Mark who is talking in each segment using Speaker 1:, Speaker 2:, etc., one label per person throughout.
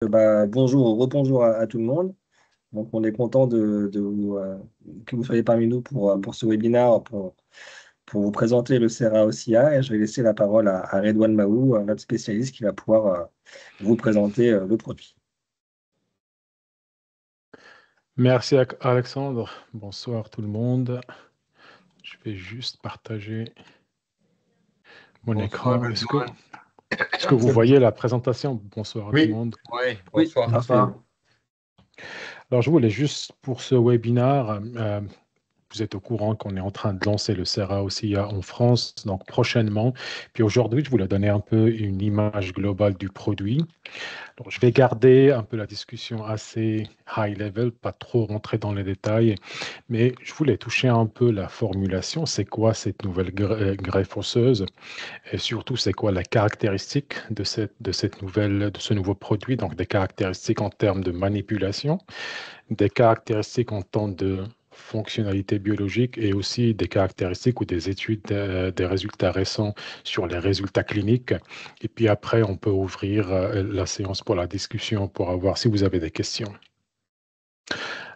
Speaker 1: Bonjour, rebonjour à tout le monde. Donc, on est content que vous soyez parmi nous pour ce webinaire pour vous présenter le CERA OCA. Et je vais laisser la parole à Redouane Mahou, notre spécialiste, qui va pouvoir vous présenter le produit.
Speaker 2: Merci Alexandre. Bonsoir tout le monde. Je vais juste partager mon
Speaker 3: Bonsoir,
Speaker 2: écran.
Speaker 3: Redouane.
Speaker 2: Est-ce que vous
Speaker 1: C'est bon.
Speaker 2: voyez la présentation? Bonsoir à tout le
Speaker 3: Oui,
Speaker 2: monde.
Speaker 3: oui,
Speaker 1: Oui,
Speaker 3: bonsoir.
Speaker 1: parfait.
Speaker 2: Alors, je voulais juste pour ce webinaire, vous êtes au courant qu'on est en train de lancer le CERA aussi en France, donc prochainement. Puis aujourd'hui, je voulais donner un peu une image globale du produit. Alors, je vais garder un peu la discussion assez high level, pas trop rentrer dans les détails, mais je voulais toucher un peu la formulation. C'est quoi cette nouvelle greffe osseuse? Et surtout, c'est quoi la caractéristique de ce nouveau produit? Donc, des caractéristiques en termes de manipulation, des caractéristiques en termes de fonctionnalité biologique et aussi des caractéristiques ou des études, des résultats récents sur les résultats cliniques. Et puis après, on peut ouvrir la séance pour la discussion pour avoir si vous avez des questions.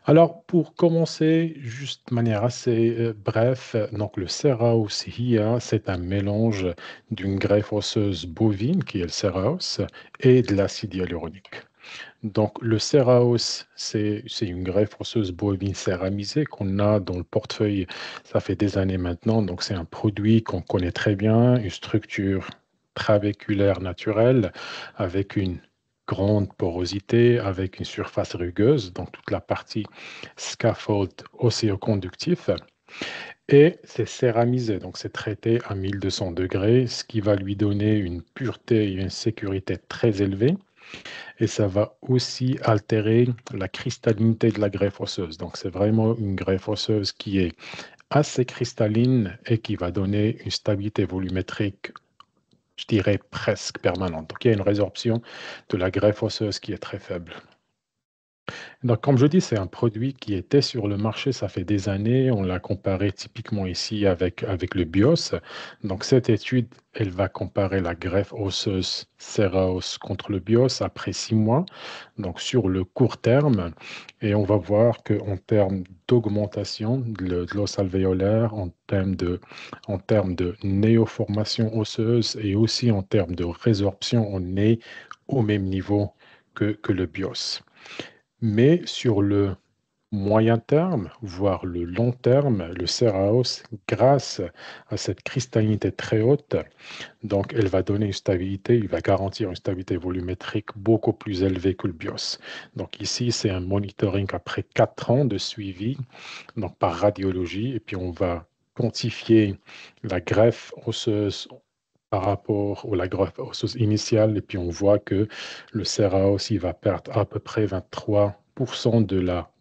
Speaker 2: Alors, pour commencer, juste de manière assez bref, donc le Seraos HIA, c'est un mélange d'une greffe osseuse bovine, qui est le Seraos, et de l'acide hyaluronique. Donc, le Seraos, c'est une greffe osseuse bovine céramisée qu'on a dans le portefeuille, ça fait des années maintenant. Donc, c'est un produit qu'on connaît très bien, une structure trabéculaire naturelle avec une grande porosité, avec une surface rugueuse, donc toute la partie scaffold océoconductif. Et c'est céramisé, donc c'est traité à 1200 degrés, ce qui va lui donner une pureté et une sécurité très élevée et ça va aussi altérer la cristallinité de la greffe osseuse. Donc, c'est vraiment une greffe osseuse qui est assez cristalline et qui va donner une stabilité volumétrique, je dirais presque permanente. Donc, il y a une résorption de la greffe osseuse qui est très faible. Donc, comme je dis, c'est un produit qui était sur le marché, ça fait des années. On l'a comparé typiquement ici avec le BIOS. Donc, cette étude, elle va comparer la greffe osseuse Seraos contre le BIOS après 6 mois, donc sur le court terme. Et on va voir qu'en termes d'augmentation de l'os alvéolaire, en termes de néoformation osseuse et aussi en termes de résorption, on est au même niveau que le BIOS. Mais sur le moyen terme, voire le long terme, le Seraos, grâce à cette cristallinité très haute, donc elle va donner une stabilité, il va garantir une stabilité volumétrique beaucoup plus élevée que le BIOS. Donc ici, c'est un monitoring après 4 ans de suivi, donc par radiologie, et puis on va quantifier la greffe osseuse par rapport à la greffe osseuse initiale, et puis on voit que le Seraos, il va perdre à peu près 23%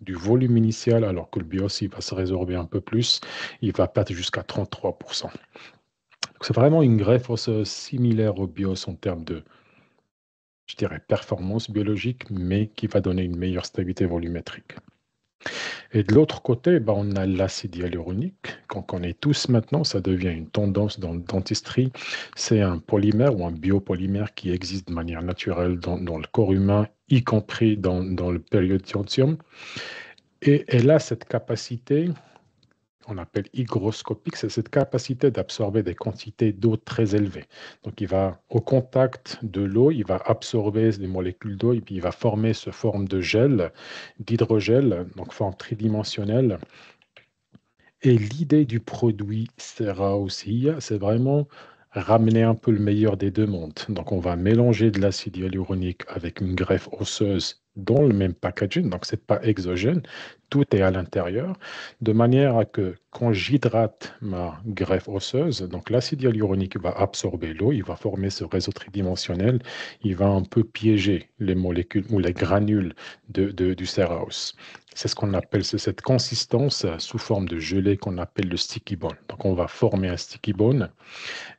Speaker 2: du volume initial, alors que le BIOS, il va se résorber un peu plus, il va perdre jusqu'à 33%. Donc, c'est vraiment une greffe osseuse similaire au BIOS en termes de, je dirais, performance biologique, mais qui va donner une meilleure stabilité volumétrique. Et de l'autre côté, ben, on a l'acide hyaluronique, qu'on connaît tous maintenant, ça devient une tendance dans le dentisterie. C'est un polymère ou un biopolymère qui existe de manière naturelle dans le corps humain, y compris dans le périodontium. Et elle a cette capacité, on appelle hygroscopique, c'est cette capacité d'absorber des quantités d'eau très élevées. Donc, il va, au contact de l'eau, il va absorber des molécules d'eau et puis il va former ce forme de gel, d'hydrogel, donc forme tridimensionnelle. Et l'idée du produit Sera aussi, c'est vraiment ramener un peu le meilleur des deux mondes. Donc, on va mélanger de l'acide hyaluronique avec une greffe osseuse dans le même packaging, donc c'est pas exogène, tout est à l'intérieur, de manière à que quand j'hydrate ma greffe osseuse, donc l'acide hyaluronique va absorber l'eau, il va former ce réseau tridimensionnel, il va un peu piéger les molécules ou les granules du Seraos. C'est ce qu'on appelle, c'est cette consistance sous forme de gelée qu'on appelle le sticky bone. Donc, on va former un sticky bone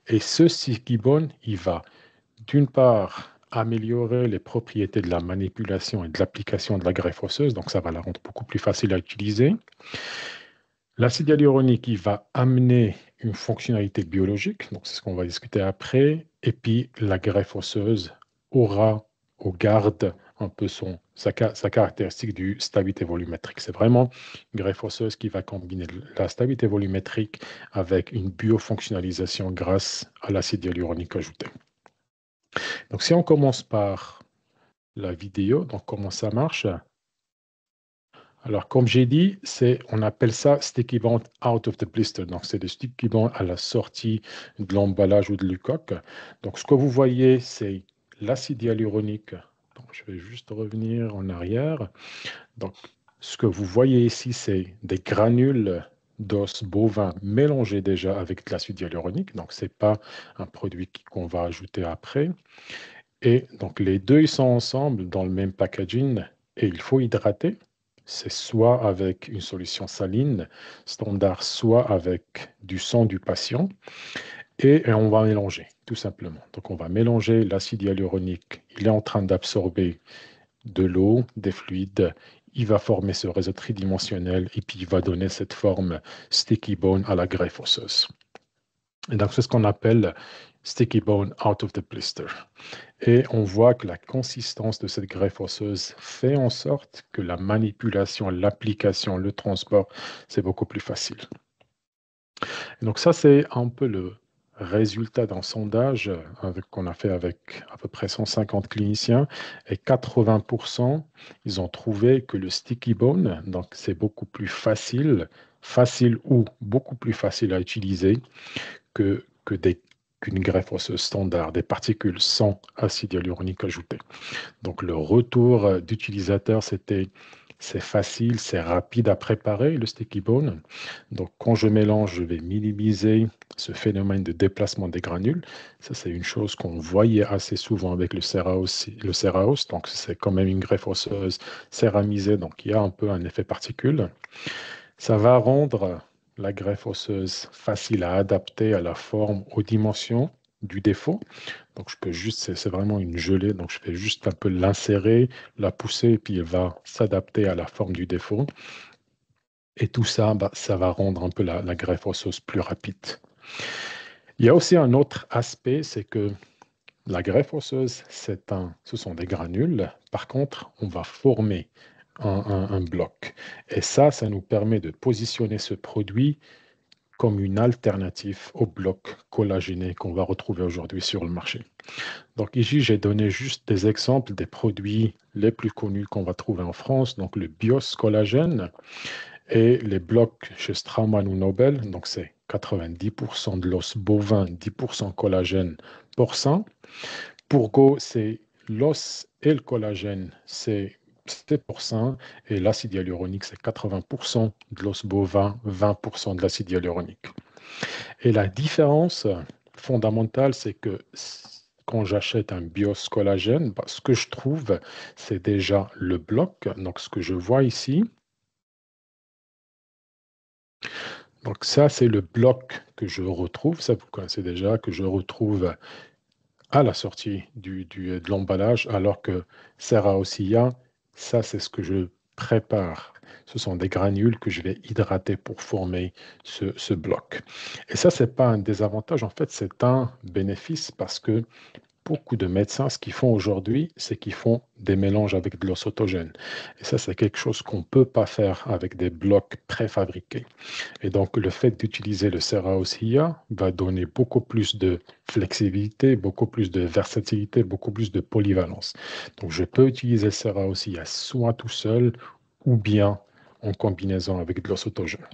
Speaker 2: et ce sticky bone, il va d'une part améliorer les propriétés de la manipulation et de l'application de la greffe osseuse, donc ça va la rendre beaucoup plus facile à utiliser. L'acide hyaluronique, il va amener une fonctionnalité biologique, donc c'est ce qu'on va discuter après, et puis la greffe osseuse aura au garde un peu sa caractéristique du stabilité volumétrique. C'est vraiment une greffe osseuse qui va combiner la stabilité volumétrique avec une biofonctionnalisation grâce à l'acide hyaluronique ajouté. Donc, si on commence par la vidéo, donc comment ça marche? Alors, comme j'ai dit, on appelle ça sticky bond out of the blister. Donc, c'est des sticky bond à la sortie de l'emballage ou de l'ucoque. Donc, ce que vous voyez, c'est l'acide hyaluronique. Donc, je vais juste revenir en arrière. Donc, ce que vous voyez ici, c'est des granules d'os bovin mélangés déjà avec de l'acide hyaluronique. Donc, ce n'est pas un produit qu'on va ajouter après. Et donc, les deux, ils sont ensemble dans le même packaging et il faut hydrater. C'est soit avec une solution saline standard, soit avec du sang du patient. Et on va mélanger, tout simplement. Donc, on va mélanger l'acide hyaluronique. Il est en train d'absorber de l'eau, des fluides. Il va former ce réseau tridimensionnel et puis il va donner cette forme sticky bone à la greffe osseuse. Et donc, c'est ce qu'on appelle sticky bone out of the blister. Et on voit que la consistance de cette greffe osseuse fait en sorte que la manipulation, l'application, le transport, c'est beaucoup plus facile. Et donc ça, c'est un peu le résultat d'un sondage qu'on a fait avec à peu près 150 cliniciens. Et 80%, ils ont trouvé que le sticky bone, donc c'est beaucoup plus facile ou beaucoup plus facile à utiliser qu'une greffe osseuse standard, des particules sans acide hyaluronique ajouté. Donc le retour d'utilisateur, c'est facile, c'est rapide à préparer le sticky bone. Donc quand je mélange, je vais minimiser ce phénomène de déplacement des granules. Ça, c'est une chose qu'on voyait assez souvent avec le Ceraos. Donc c'est quand même une greffe osseuse céramisée, donc il y a un peu un effet particule. Ça va rendre la greffe osseuse facile à adapter à la forme, aux dimensions du défaut. Donc, je peux juste, c'est vraiment une gelée, donc je vais juste un peu l'insérer, la pousser, et puis elle va s'adapter à la forme du défaut. Et tout ça, ça va rendre un peu la greffe osseuse plus rapide. Il y a aussi un autre aspect, c'est que la greffe osseuse, ce sont des granules. Par contre, on va former un bloc. Et ça nous permet de positionner ce produit comme une alternative au bloc collagéné qu'on va retrouver aujourd'hui sur le marché. Donc ici, j'ai donné juste des exemples des produits les plus connus qu'on va trouver en France, donc le Bios collagène et les blocs chez Straumann ou Nobel, donc c'est 90% de l'os bovin, 10% collagène porcin. Pour Go, c'est l'os et le collagène, c'est porcin, et l'acide hyaluronique, c'est 80% de l'os bovin, 20% de l'acide hyaluronique. Et la différence fondamentale, c'est que quand j'achète un Bios collagène, ce que je trouve, c'est déjà le bloc. Donc, ce que je vois ici, donc ça, c'est le bloc que je retrouve. Ça, vous connaissez déjà, que je retrouve à la sortie de l'emballage, alors que Serra Ossia, ça, c'est ce que je prépare. Ce sont des granules que je vais hydrater pour former ce bloc. Et ça, ce n'est pas un désavantage, en fait, c'est un bénéfice parce que beaucoup de médecins, ce qu'ils font aujourd'hui, c'est qu'ils font des mélanges avec de l'os autogène. Et ça, c'est quelque chose qu'on ne peut pas faire avec des blocs préfabriqués. Et donc, le fait d'utiliser le Ceraos IA va donner beaucoup plus de flexibilité, beaucoup plus de versatilité, beaucoup plus de polyvalence. Donc, je peux utiliser le Ceraos IA soit tout seul ou bien en combinaison avec de l'os autogène.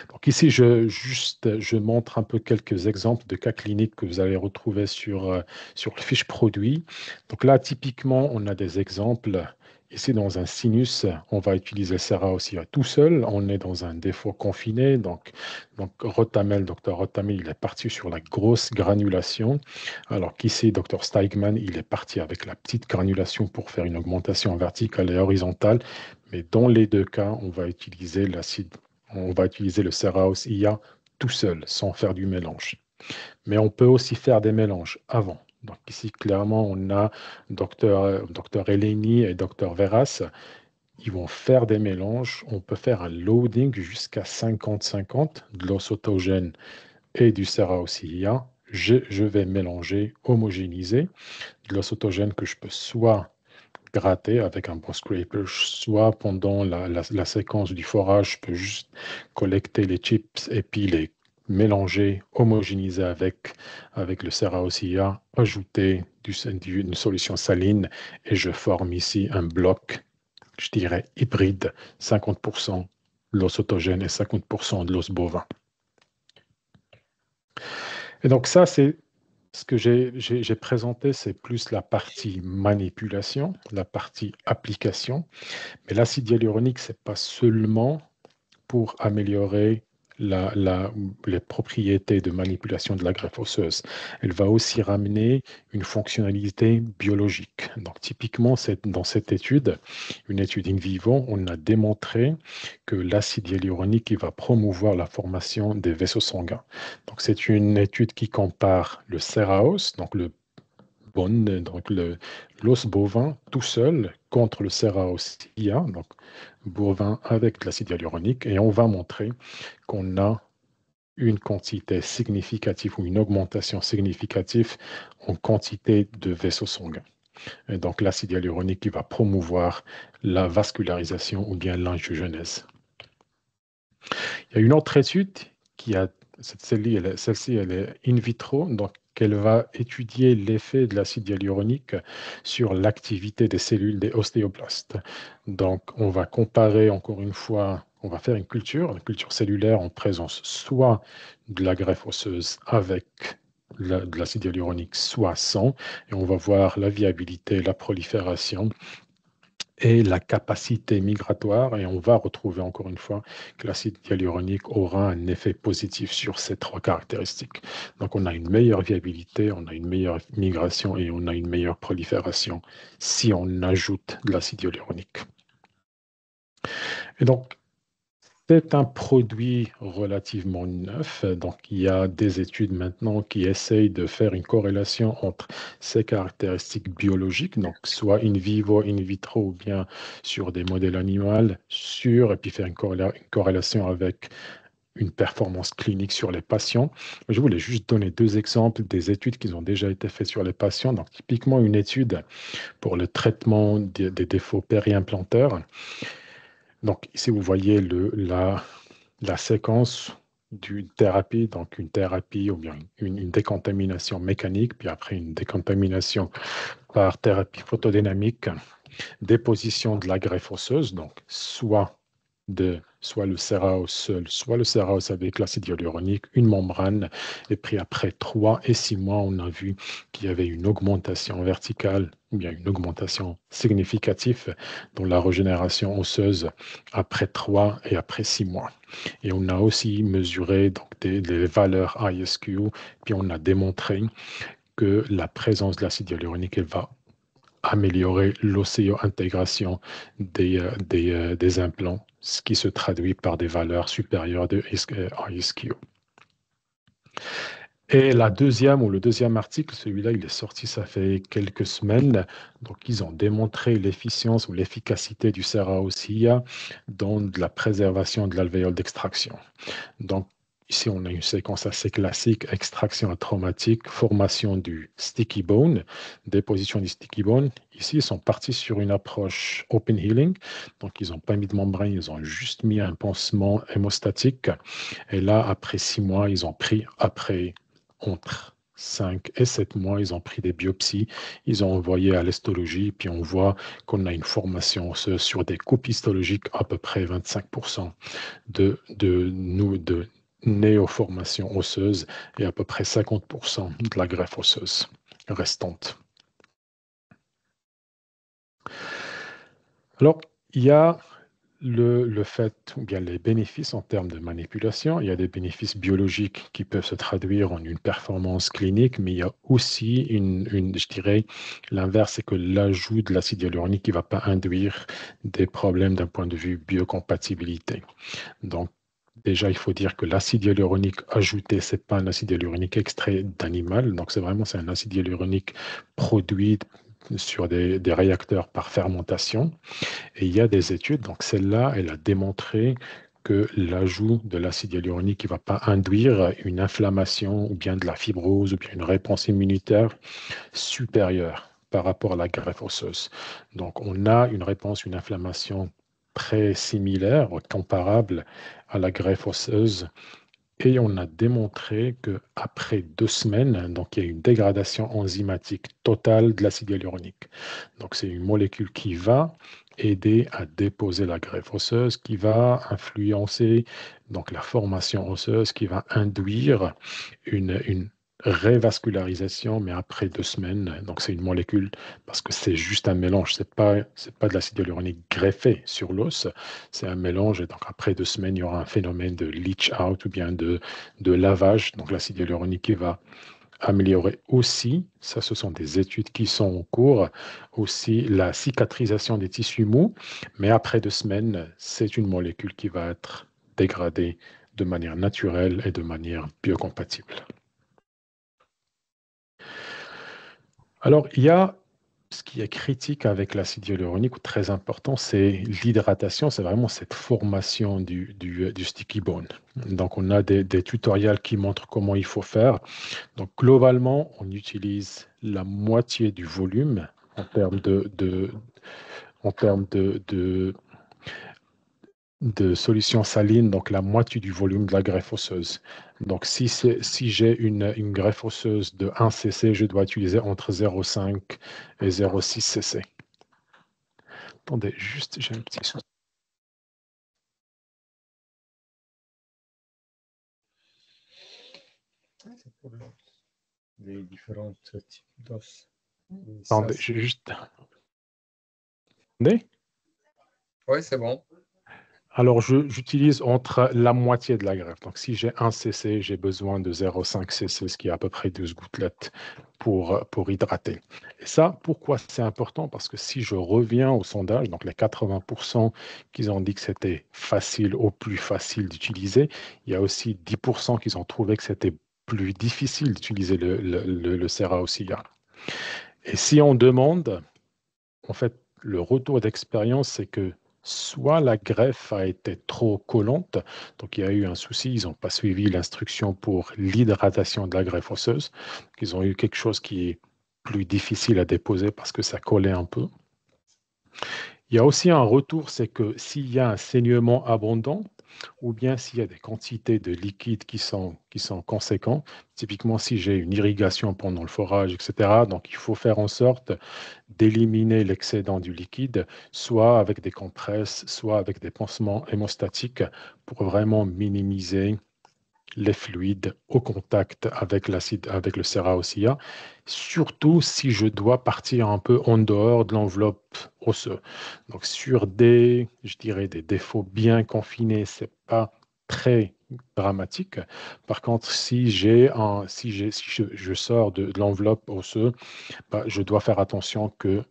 Speaker 2: Donc ici, je montre un peu quelques exemples de cas cliniques que vous allez retrouver sur le fiche produit. Donc là, typiquement, on a des exemples. Ici, dans un sinus, on va utiliser Serra aussi tout seul. On est dans un défaut confiné. Donc Rotamel, Dr Rotamel, il est parti sur la grosse granulation. Alors qu'ici, Dr Steigman, il est parti avec la petite granulation pour faire une augmentation verticale et horizontale. Mais dans les deux cas, on va utiliser le Ceraos IA tout seul, sans faire du mélange. Mais on peut aussi faire des mélanges avant. Donc ici, clairement, on a Dr Eleni et Dr Veras. Ils vont faire des mélanges. On peut faire un loading jusqu'à 50-50 de l'os autogène et du Ceraos IA. Je vais mélanger, homogénéiser de l'os autogène que je peux soit gratter avec un bon scraper, soit pendant la séquence du forage, je peux juste collecter les chips et puis les mélanger, homogénéiser avec le Serraosia, ajouter une solution saline et je forme ici un bloc, je dirais hybride, 50% de l'os autogène et 50% de l'os bovin. Et donc ça, c'est ce que j'ai présenté, c'est plus la partie manipulation, la partie application. Mais l'acide hyaluronique, ce n'est pas seulement pour améliorer les propriétés de manipulation de la greffe osseuse. Elle va aussi ramener une fonctionnalité biologique. Donc, typiquement, dans cette étude, une étude in vivo, on a démontré que l'acide hyaluronique il va promouvoir la formation des vaisseaux sanguins. Donc, c'est une étude qui compare le Seraos, donc le donc l'os bovin tout seul contre le Seraos IA, donc bovin avec de l'acide hyaluronique, et on va montrer qu'on a une quantité significative ou une augmentation significative en quantité de vaisseaux sanguins. Et donc l'acide hyaluronique qui va promouvoir la vascularisation ou bien l'angiogenèse. Il y a une autre étude qui a, celle-ci, elle est in vitro, donc elle va étudier l'effet de l'acide hyaluronique sur l'activité des cellules des ostéoblastes. Donc, on va comparer encore une fois, on va faire une culture cellulaire en présence soit de la greffe osseuse avec de l'acide hyaluronique, soit sans, et on va voir la viabilité, la prolifération et la capacité migratoire, et on va retrouver encore une fois que l'acide hyaluronique aura un effet positif sur ces trois caractéristiques. Donc on a une meilleure viabilité, on a une meilleure migration et on a une meilleure prolifération si on ajoute de l'acide hyaluronique. Et donc, c'est un produit relativement neuf, donc il y a des études maintenant qui essayent de faire une corrélation entre ces caractéristiques biologiques, donc soit in vivo, in vitro ou bien sur des modèles animaux, et puis faire une corrélation avec une performance clinique sur les patients. Je voulais juste donner deux exemples des études qui ont déjà été faites sur les patients. Donc typiquement une étude pour le traitement des défauts périimplanteurs. Donc, ici, vous voyez la séquence d'une thérapie, donc une thérapie ou bien une décontamination mécanique, puis après une décontamination par thérapie photodynamique, déposition de la greffe osseuse, donc soit le Seraos seul, soit le Seraos avec l'acide hyaluronique, une membrane. Et puis après 3 et 6 mois, on a vu qu'il y avait une augmentation verticale, ou bien une augmentation significative dans la régénération osseuse après 3 et après 6 mois. Et on a aussi mesuré donc, des valeurs ISQ, puis on a démontré que la présence de l'acide hyaluronique elle va améliorer l'osséo-intégration des implants, ce qui se traduit par des valeurs supérieures de ISQ. Et le deuxième article, celui-là, il est sorti, ça fait quelques semaines. Donc, ils ont démontré l'efficience ou l'efficacité du Serraosia dans de la préservation de l'alvéole d'extraction. Donc, ici, on a une séquence assez classique, extraction traumatique, formation du sticky bone, déposition du sticky bone. Ici, ils sont partis sur une approche open healing. Donc, ils n'ont pas mis de membrane, ils ont juste mis un pansement hémostatique. Et là, après 6 mois, ils ont pris, entre 5 et 7 mois, ils ont pris des biopsies, ils ont envoyé à l'histologie, puis on voit qu'on a une formation osseuse sur des coupes histologiques à peu près 25% de néoformation osseuse et à peu près 50% de la greffe osseuse restante. Alors, il y a le fait, ou bien les bénéfices en termes de manipulation, il y a des bénéfices biologiques qui peuvent se traduire en une performance clinique, mais il y a aussi je dirais, l'inverse, c'est que l'ajout de l'acide hyaluronique ne va pas induire des problèmes d'un point de vue biocompatibilité. Donc, déjà, il faut dire que l'acide hyaluronique ajouté, ce n'est pas un acide hyaluronique extrait d'animal, donc c'est un acide hyaluronique produit sur des réacteurs par fermentation. Et il y a des études, donc celle-là, elle a démontré que l'ajout de l'acide hyaluronique ne va pas induire une inflammation ou bien de la fibrose ou bien une réponse immunitaire supérieure par rapport à la greffe osseuse. Donc, on a une réponse, une inflammation très similaire, comparable à la greffe osseuse. Et on a démontré qu'après 2 semaines, donc il y a une dégradation enzymatique totale de l'acide hyaluronique. Donc c'est une molécule qui va aider à déposer la greffe osseuse, qui va influencer donc la formation osseuse, qui va induire une révascularisation, mais après 2 semaines. Donc c'est une molécule, parce que c'est juste un mélange, c'est pas de l'acide hyaluronique greffé sur l'os, c'est un mélange. Et donc après 2 semaines, il y aura un phénomène de leach out ou bien de lavage. Donc l'acide hyaluronique qui va améliorer aussi, ça ce sont des études qui sont en cours, aussi la cicatrisation des tissus mous. Mais après 2 semaines, c'est une molécule qui va être dégradée de manière naturelle et de manière biocompatible. Alors, il y a ce qui est critique avec l'acide hyaluronique, ou très important, c'est l'hydratation, c'est vraiment cette formation du sticky bone. Donc, on a des tutoriels qui montrent comment il faut faire. Donc, globalement, on utilise la moitié du volume en termes en termes de solution saline, donc la moitié du volume de la greffe osseuse. Donc, si j'ai une greffe osseuse de 1 cc, je dois utiliser entre 0,5 et 0,6 cc. Attendez, juste, j'ai un petit souci.
Speaker 1: C'est pour les différents types d'os.
Speaker 2: Attendez, j'ai juste. Attendez.
Speaker 1: Oui, c'est bon.
Speaker 2: Alors, j'utilise entre la moitié de la greffe. Donc, si j'ai 1 cc, j'ai besoin de 0,5 cc, ce qui est à peu près 12 gouttelettes pour hydrater. Et ça, pourquoi c'est important? Parce que si je reviens au sondage, donc les 80% qui ont dit que c'était facile ou plus facile d'utiliser, il y a aussi 10% qui ont trouvé que c'était plus difficile d'utiliser le Sera Ossia. Et si on demande, en fait, le retour d'expérience, c'est que soit la greffe a été trop collante, donc il y a eu un souci, ils n'ont pas suivi l'instruction pour l'hydratation de la greffe osseuse, ils ont eu quelque chose qui est plus difficile à déposer parce que ça collait un peu. Il y a aussi un retour, c'est que s'il y a un saignement abondant, ou bien s'il y a des quantités de liquide qui sont conséquents, typiquement si j'ai une irrigation pendant le forage, etc., donc il faut faire en sorte d'éliminer l'excédent du liquide, soit avec des compresses, soit avec des pansements hémostatiques pour vraiment minimiser les fluides au contact avec l'acide, avec le CeRA-OSIA, surtout si je dois partir un peu en dehors de l'enveloppe osseuse. Donc sur je dirais des défauts bien confinés, c'est pas très dramatique. Par contre, si je sors de l'enveloppe osseuse, bah, je dois faire attention que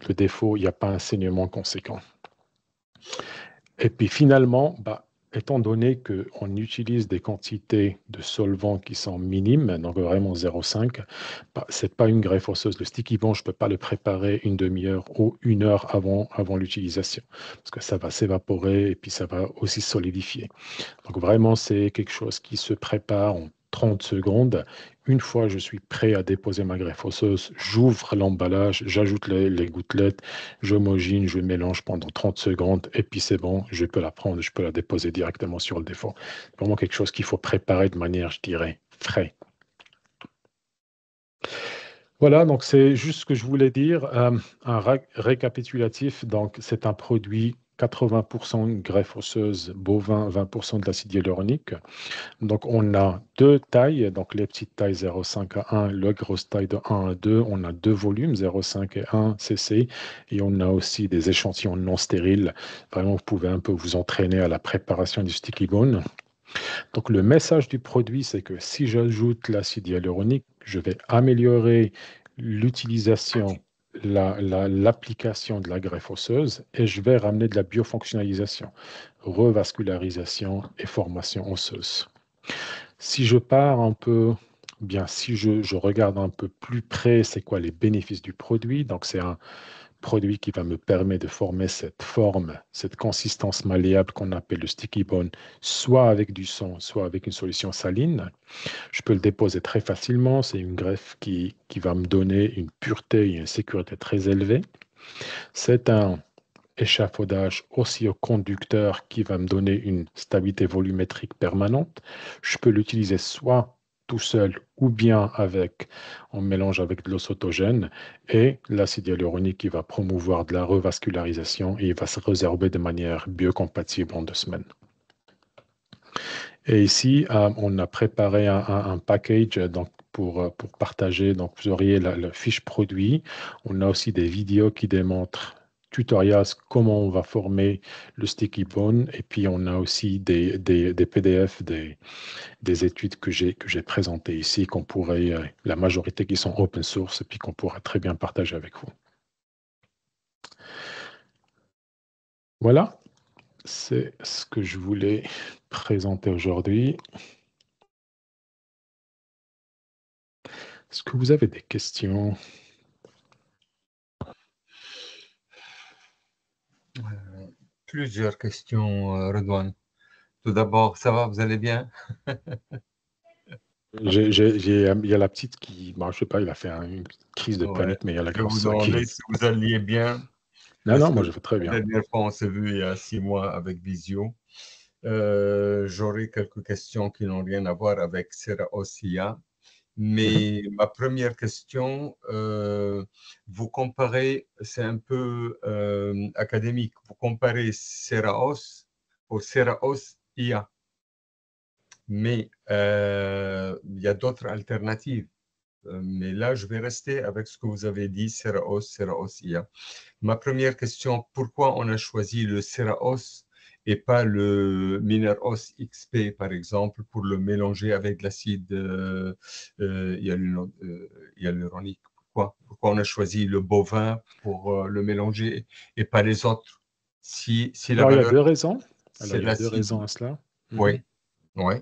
Speaker 2: le défaut, il n'y a pas un saignement conséquent. Et puis finalement, bah, étant donné qu'on utilise des quantités de solvants qui sont minimes, donc vraiment 0,5, bah, ce n'est pas une greffe osseuse. Le sticky bone, je ne peux pas le préparer une demi-heure ou 1 heure avant l'utilisation, parce que ça va s'évaporer et puis ça va aussi solidifier. Donc vraiment, c'est quelque chose qui se prépare en 30 secondes. Une fois je suis prêt à déposer ma greffe osseuse, j'ouvre l'emballage, j'ajoute les gouttelettes, j'homogène, je mélange pendant 30 secondes et puis c'est bon, je peux la prendre, je peux la déposer directement sur le défaut. C'est vraiment quelque chose qu'il faut préparer de manière, je dirais, frais. Voilà, donc c'est juste ce que je voulais dire. Un récapitulatif, donc c'est un produit 80% greffe osseuse bovin, 20% de l'acide hyaluronique. Donc, on a deux tailles, donc les petites tailles 0,5 à 1, le grosse taille de 1 à 2. On a deux volumes, 0,5 et 1 cc. Et on a aussi des échantillons non stériles. Vraiment, vous pouvez un peu vous entraîner à la préparation du sticky bone. Donc, le message du produit, c'est que si j'ajoute l'acide hyaluronique, je vais améliorer l'utilisation, l'application de la greffe osseuse et je vais ramener de la biofonctionnalisation, revascularisation et formation osseuse. Si je pars un peu, bien, si je regarde un peu plus près, c'est quoi les bénéfices du produit? Donc, c'est un produit qui va me permettre de former cette forme, cette consistance malléable qu'on appelle le sticky bone, soit avec du sang, soit avec une solution saline. Je peux le déposer très facilement. C'est une greffe qui va me donner une pureté et une sécurité très élevée. C'est un échafaudage oscilloconducteur qui va me donner une stabilité volumétrique permanente. Je peux l'utiliser soit tout seul ou bien en mélange avec de l'os autogène et l'acide hyaluronique qui va promouvoir de la revascularisation et il va se résorber de manière biocompatible en 2 semaines. Et ici, on a préparé un package pour partager. Donc, vous auriez la fiche produit. On a aussi des vidéos qui démontrent tutoriels comment on va former le sticky bone. Et puis, on a aussi des PDF, des études que j'ai présentées ici, la majorité qui sont open source, et puis qu'on pourra très bien partager avec vous. Voilà, c'est ce que je voulais présenter aujourd'hui. Est-ce que vous avez des questions?
Speaker 3: Plusieurs questions, Redouane. Tout d'abord, ça va, vous allez bien?
Speaker 2: Il y a la petite qui, bon, je sais pas, il a fait une crise de
Speaker 3: Ouais.
Speaker 2: panique, mais il y a la
Speaker 3: Je vous
Speaker 2: grosse qui.
Speaker 3: demandais si vous alliez bien,
Speaker 2: Non,
Speaker 3: parce
Speaker 2: non,
Speaker 3: que
Speaker 2: moi je vais très
Speaker 3: la
Speaker 2: bien.
Speaker 3: dernière fois, on s'est vu il y a 6 mois avec Visio. J'aurai quelques questions qui n'ont rien à voir avec Sera Ossia. Mais ma première question, vous comparez, c'est un peu académique, vous comparez Seraos au Seraos IA. Mais il y a d'autres alternatives. Mais là, je vais rester avec ce que vous avez dit, Seraos, Seraos IA. Ma première question, pourquoi on a choisi le Seraos et pas le Mineros XP, par exemple, pour le mélanger avec de l'acide hyaluronique? Pourquoi on a choisi le bovin pour le mélanger et pas les autres? Si la
Speaker 2: Alors, il y a
Speaker 3: valeur,
Speaker 2: deux raisons. Alors,
Speaker 3: c'est
Speaker 2: il y a deux
Speaker 3: l'acide.
Speaker 2: raisons à cela.
Speaker 3: Oui, oui.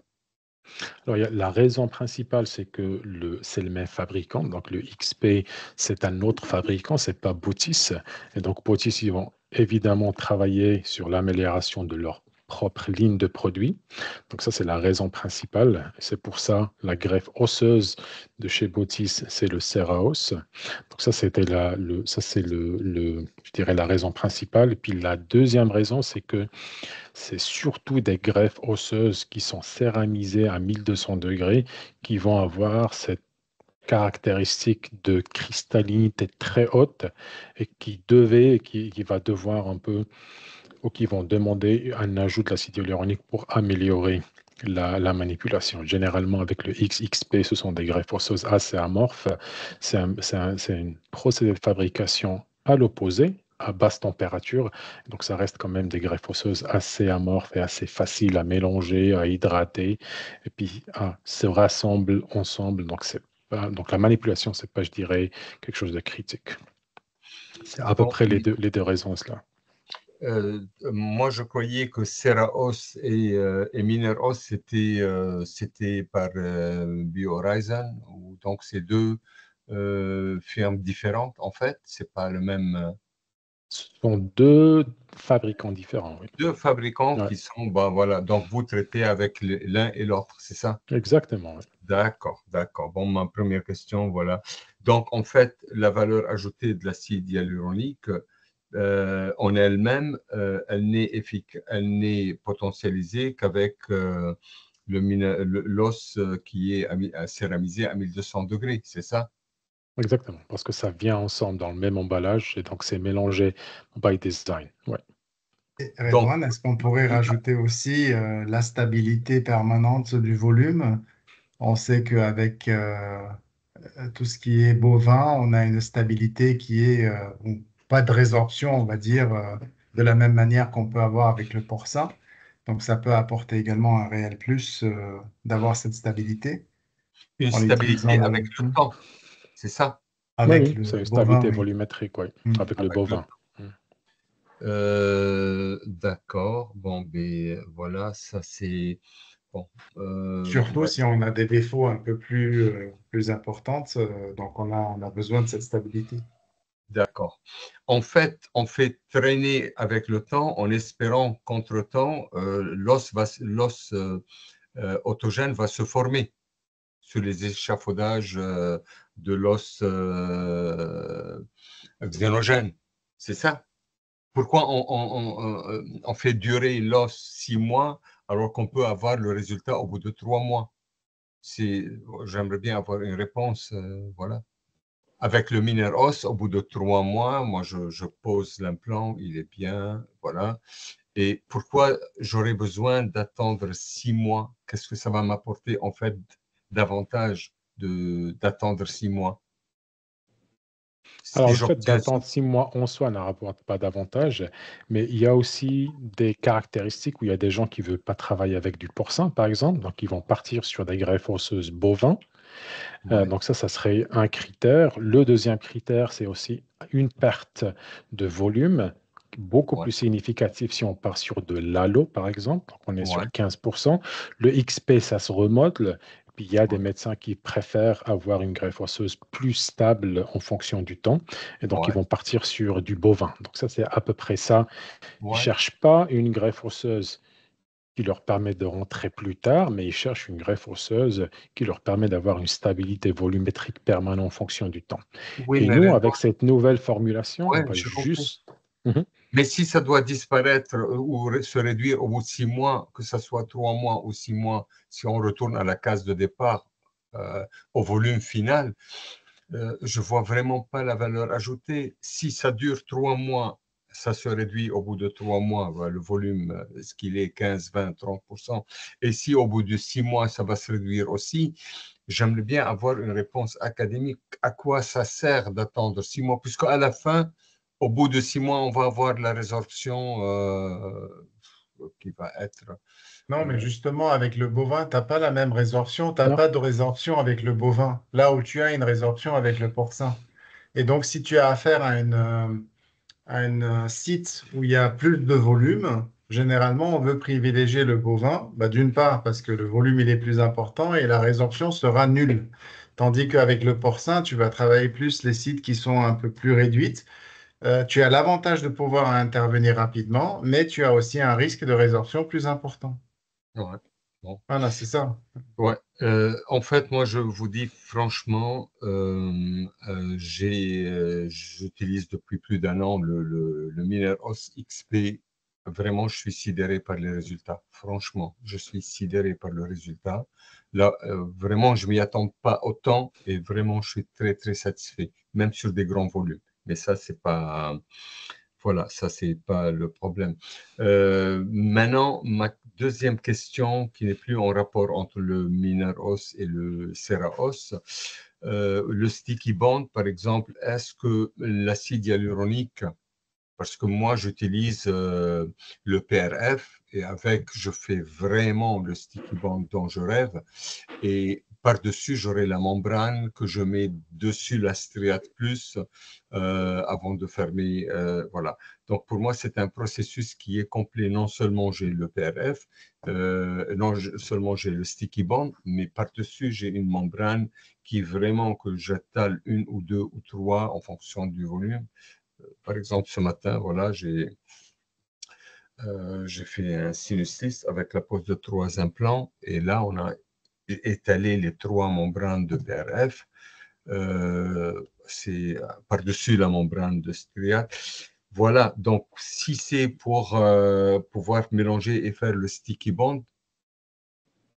Speaker 2: Alors, la raison principale, c'est que c'est le même fabricant. Donc, le XP, c'est un autre fabricant, c'est pas Botis. Et donc, Botis, ils vont évidemment travailler sur l'amélioration de leur propre ligne de produits. Donc, ça, c'est la raison principale. C'est pour ça, la greffe osseuse de chez Botis, c'est le Seraos. Donc, ça, c'est je dirais, la raison principale. Et puis, la deuxième raison, c'est que c'est surtout des greffes osseuses qui sont céramisées à 1200 degrés qui vont avoir cette caractéristique de cristallinité très haute et qui va devoir un peu, ou qui vont demander un ajout de l'acide hyaluronique pour améliorer la manipulation. Généralement, avec le XXP, ce sont des greffes osseuses assez amorphes. C'est un procédé de fabrication à l'opposé, à basse température. Donc, ça reste quand même des greffes osseuses assez amorphes et assez faciles à mélanger, à hydrater, et puis se rassemblent ensemble. Donc, la manipulation, c'est pas, je dirais, quelque chose de critique. C'est à peu
Speaker 3: Bon,
Speaker 2: près les deux raisons, cela.
Speaker 3: moi, je croyais que Seraos et Mineros, c'était par BioHorizon, ou donc c'est deux firmes différentes, en fait. C'est pas le même.
Speaker 2: Ce sont deux fabricants différents, oui.
Speaker 3: Deux fabricants
Speaker 2: Ouais,
Speaker 3: qui sont, ben voilà, donc vous traitez avec l'un et l'autre, c'est ça?
Speaker 2: exactement, oui.
Speaker 3: D'accord, d'accord. Bon, ma première question, voilà. Donc, en fait, la valeur ajoutée de l'acide hyaluronique, en elle-même, elle n'est potentialisée qu'avec l'os qui est céramisé à 1200 degrés, c'est ça?
Speaker 2: Exactement, parce que ça vient ensemble dans le même emballage et donc c'est mélangé by design. Ouais.
Speaker 4: Et
Speaker 3: Donc,
Speaker 4: Redouane, est-ce qu'on pourrait rajouter aussi la stabilité permanente du volume? On sait qu'avec tout ce qui est bovin, on a une stabilité qui est bon, pas de résorption, on va dire, de la même manière qu'on peut avoir avec le porcin. Donc ça peut apporter également un réel plus d'avoir cette stabilité
Speaker 3: une
Speaker 4: en utilisant
Speaker 3: stabilité avec le temps, c'est ça?
Speaker 2: Oui,
Speaker 4: avec
Speaker 2: oui,
Speaker 4: le
Speaker 2: c'est une
Speaker 4: bovin,
Speaker 2: stabilité
Speaker 4: oui.
Speaker 2: volumétrique, oui,
Speaker 4: Mm.
Speaker 2: avec le
Speaker 3: Avec le
Speaker 2: bovin.
Speaker 3: temps. D'accord. Bon, ben voilà, ça c'est bon.
Speaker 4: Surtout
Speaker 3: Ouais.
Speaker 4: si on a des défauts un peu plus importants, donc on a besoin de cette stabilité.
Speaker 3: D'accord. En fait, on fait traîner avec le temps en espérant qu'entre-temps, l'os autogène va se former sur les échafaudages de l'os xénogène. C'est ça? Pourquoi on fait durer l'os 6 mois alors qu'on peut avoir le résultat au bout de 3 mois? J'aimerais bien avoir une réponse. Voilà. Avec le Mineros, au bout de 3 mois, moi, je pose l'implant, il est bien, voilà. Et pourquoi j'aurais besoin d'attendre 6 mois? Qu'est-ce que ça va m'apporter, en fait, davantage d'attendre 6 mois?
Speaker 2: Alors,
Speaker 3: Si
Speaker 2: le fait
Speaker 3: j'obtiens ça,
Speaker 2: d'attendre 6 mois en soi ne rapporte pas d'avantage, mais il y a aussi des caractéristiques où il y a des gens qui ne veulent pas travailler avec du porcin, par exemple, donc ils vont partir sur des greffes osseuses bovins.
Speaker 3: ouais,
Speaker 2: Donc ça serait un critère. Le deuxième critère, c'est aussi une perte de volume beaucoup
Speaker 3: ouais,
Speaker 2: plus significative si on part sur de l'halo, par exemple. Donc on est
Speaker 3: ouais,
Speaker 2: sur 15%. Le XP, ça se remodèle. Puis il y a des
Speaker 3: ouais,
Speaker 2: médecins qui préfèrent avoir une greffe osseuse plus stable en fonction du temps. Et donc, ils
Speaker 3: ouais,
Speaker 2: vont partir sur du bovin. Donc ça, c'est à peu près ça. Ils ne
Speaker 3: ouais,
Speaker 2: cherchent pas une greffe osseuse qui leur permet de rentrer plus tard, mais ils cherchent une greffe osseuse qui leur permet d'avoir une stabilité volumétrique permanente en fonction du temps.
Speaker 3: oui,
Speaker 2: Et
Speaker 3: mais
Speaker 2: nous, avec cette nouvelle formulation, on
Speaker 3: ouais,
Speaker 2: va
Speaker 3: je comprends.
Speaker 2: juste... Mhm.
Speaker 3: Mais si ça doit disparaître ou se réduire au bout de 6 mois, que ce soit 3 mois ou 6 mois, si on retourne à la case de départ, au volume final, je vois vraiment pas la valeur ajoutée. Si ça dure 3 mois, ça se réduit au bout de 3 mois, voilà, le volume, ce qu'il est 15, 20, 30%. Et si au bout de 6 mois, ça va se réduire aussi, j'aimerais bien avoir une réponse académique. À quoi ça sert d'attendre 6 mois? Puisqu'à la fin, au bout de 6 mois, on va avoir la résorption qui va être.
Speaker 4: Non, mais
Speaker 3: euh,
Speaker 4: justement, avec le bovin, tu n'as pas la même résorption. Tu n'as
Speaker 2: Non.
Speaker 4: pas de résorption avec le bovin, là où tu as une résorption avec le porcin. Et donc, si tu as affaire à un site où il y a plus de volume, généralement, on veut privilégier le bovin, bah, d'une part parce que le volume il est plus important et la résorption sera nulle. Tandis qu'avec le porcin, tu vas travailler plus les sites qui sont un peu plus réduites. Tu as l'avantage de pouvoir intervenir rapidement, mais tu as aussi un risque de résorption plus important.
Speaker 3: ouais. Bon.
Speaker 4: Voilà, c'est ça.
Speaker 3: Ouais, en fait, moi, je vous dis franchement, j'utilise depuis plus d'un an le Mineros XP. Vraiment, je suis sidéré par les résultats. Franchement, je suis sidéré par le résultat. Là, vraiment, je m'y attends pas autant et vraiment, je suis très, très satisfait, même sur des grands volumes. Mais ça, c'est pas, voilà, ça, c'est pas le problème. Maintenant, ma deuxième question, qui n'est plus en rapport entre le Mineros et le Seraos, le sticky bond, par exemple, est-ce que l'acide hyaluronique, parce que moi, j'utilise le PRF et avec, je fais vraiment le sticky bond dont je rêve. Et par-dessus, j'aurai la membrane que je mets dessus la striate plus avant de fermer. Voilà. Donc, pour moi, c'est un processus qui est complet. Non seulement j'ai le PRF, non seulement j'ai le sticky bond, mais par-dessus, j'ai une membrane qui vraiment que j'étale une ou deux ou trois en fonction du volume. Par exemple, ce matin, voilà, j'ai fait un sinus list avec la pose de 3 implants et là, on a étalé les 3 membranes de PRF. C'est par-dessus la membrane de striate. Voilà, donc si c'est pour pouvoir mélanger et faire le sticky bond,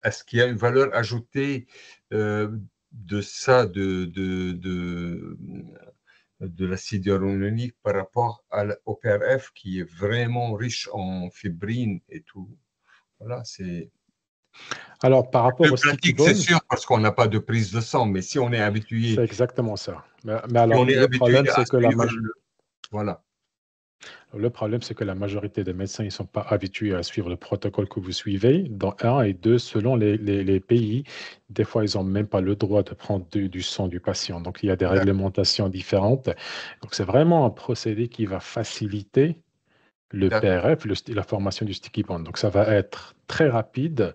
Speaker 3: est-ce qu'il y a une valeur ajoutée de ça, de l'acide hyaluronique par rapport au PRF qui est vraiment riche en fibrine et tout? Voilà, c'est
Speaker 2: Alors, par rapport
Speaker 3: plus
Speaker 2: au sticky
Speaker 3: pratique, c'est
Speaker 2: bone,
Speaker 3: sûr, parce qu'on n'a pas de prise de sang, mais si on est habitué,
Speaker 2: c'est exactement ça. Mais
Speaker 3: si
Speaker 2: alors,
Speaker 3: on est habitué à suivre le... Voilà.
Speaker 2: le problème, c'est que la majorité des médecins, ils ne sont pas habitués à suivre le protocole que vous suivez. Dans un et deux, selon les pays, des fois, ils n'ont même pas le droit de prendre du sang du patient. Donc, il y a des
Speaker 3: D'accord.
Speaker 2: réglementations différentes. Donc, c'est vraiment un procédé qui va faciliter le
Speaker 3: D'accord.
Speaker 2: PRF, la formation du sticky bond. Donc, ça va être très rapide.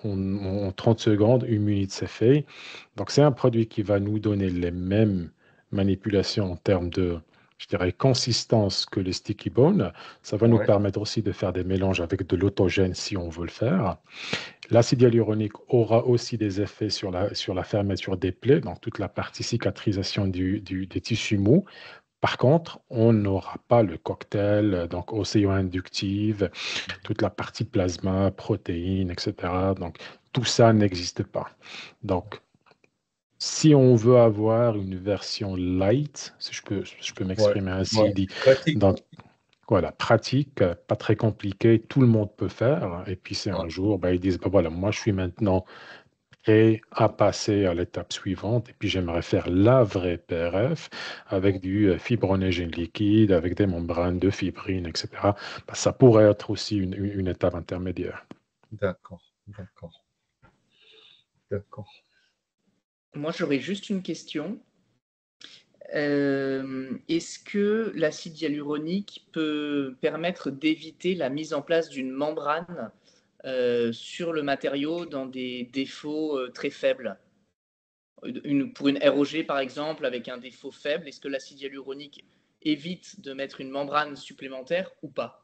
Speaker 2: En 30 secondes, 1 minute, c'est fait. Donc, c'est un produit qui va nous donner les mêmes manipulations en termes de je dirais, consistance que les sticky bones. Ça va nous
Speaker 3: Ouais,
Speaker 2: permettre aussi de faire des mélanges avec de l'autogène si on veut le faire. L'acide hyaluronique aura aussi des effets sur la fermeture des plaies, donc toute la partie cicatrisation des tissus mous. Par contre, on n'aura pas le cocktail, donc océano-inductive, toute la partie plasma, protéines, etc. Donc, tout ça n'existe pas. Donc, si on veut avoir une version light, si je peux
Speaker 3: ouais,
Speaker 2: m'exprimer
Speaker 3: ouais.
Speaker 2: ainsi,
Speaker 3: Pratique.
Speaker 2: donc voilà, pratique, pas très compliqué, tout le monde peut faire. Et puis c'est
Speaker 3: Ouais,
Speaker 2: un jour, ben, ils disent, ben voilà, moi je suis maintenant prêt à passer à l'étape suivante. Et puis j'aimerais faire la vraie PRF avec du fibronégène liquide, avec des membranes de fibrine, etc. Ben, ça pourrait être aussi une étape intermédiaire.
Speaker 3: d'accord, d'accord, d'accord.
Speaker 5: Moi, j'aurais juste une question. Est-ce que l'acide hyaluronique peut permettre d'éviter la mise en place d'une membrane sur le matériau dans des défauts très faibles? Pour une ROG, par exemple, avec un défaut faible, est-ce que l'acide hyaluronique évite de mettre une membrane supplémentaire ou pas?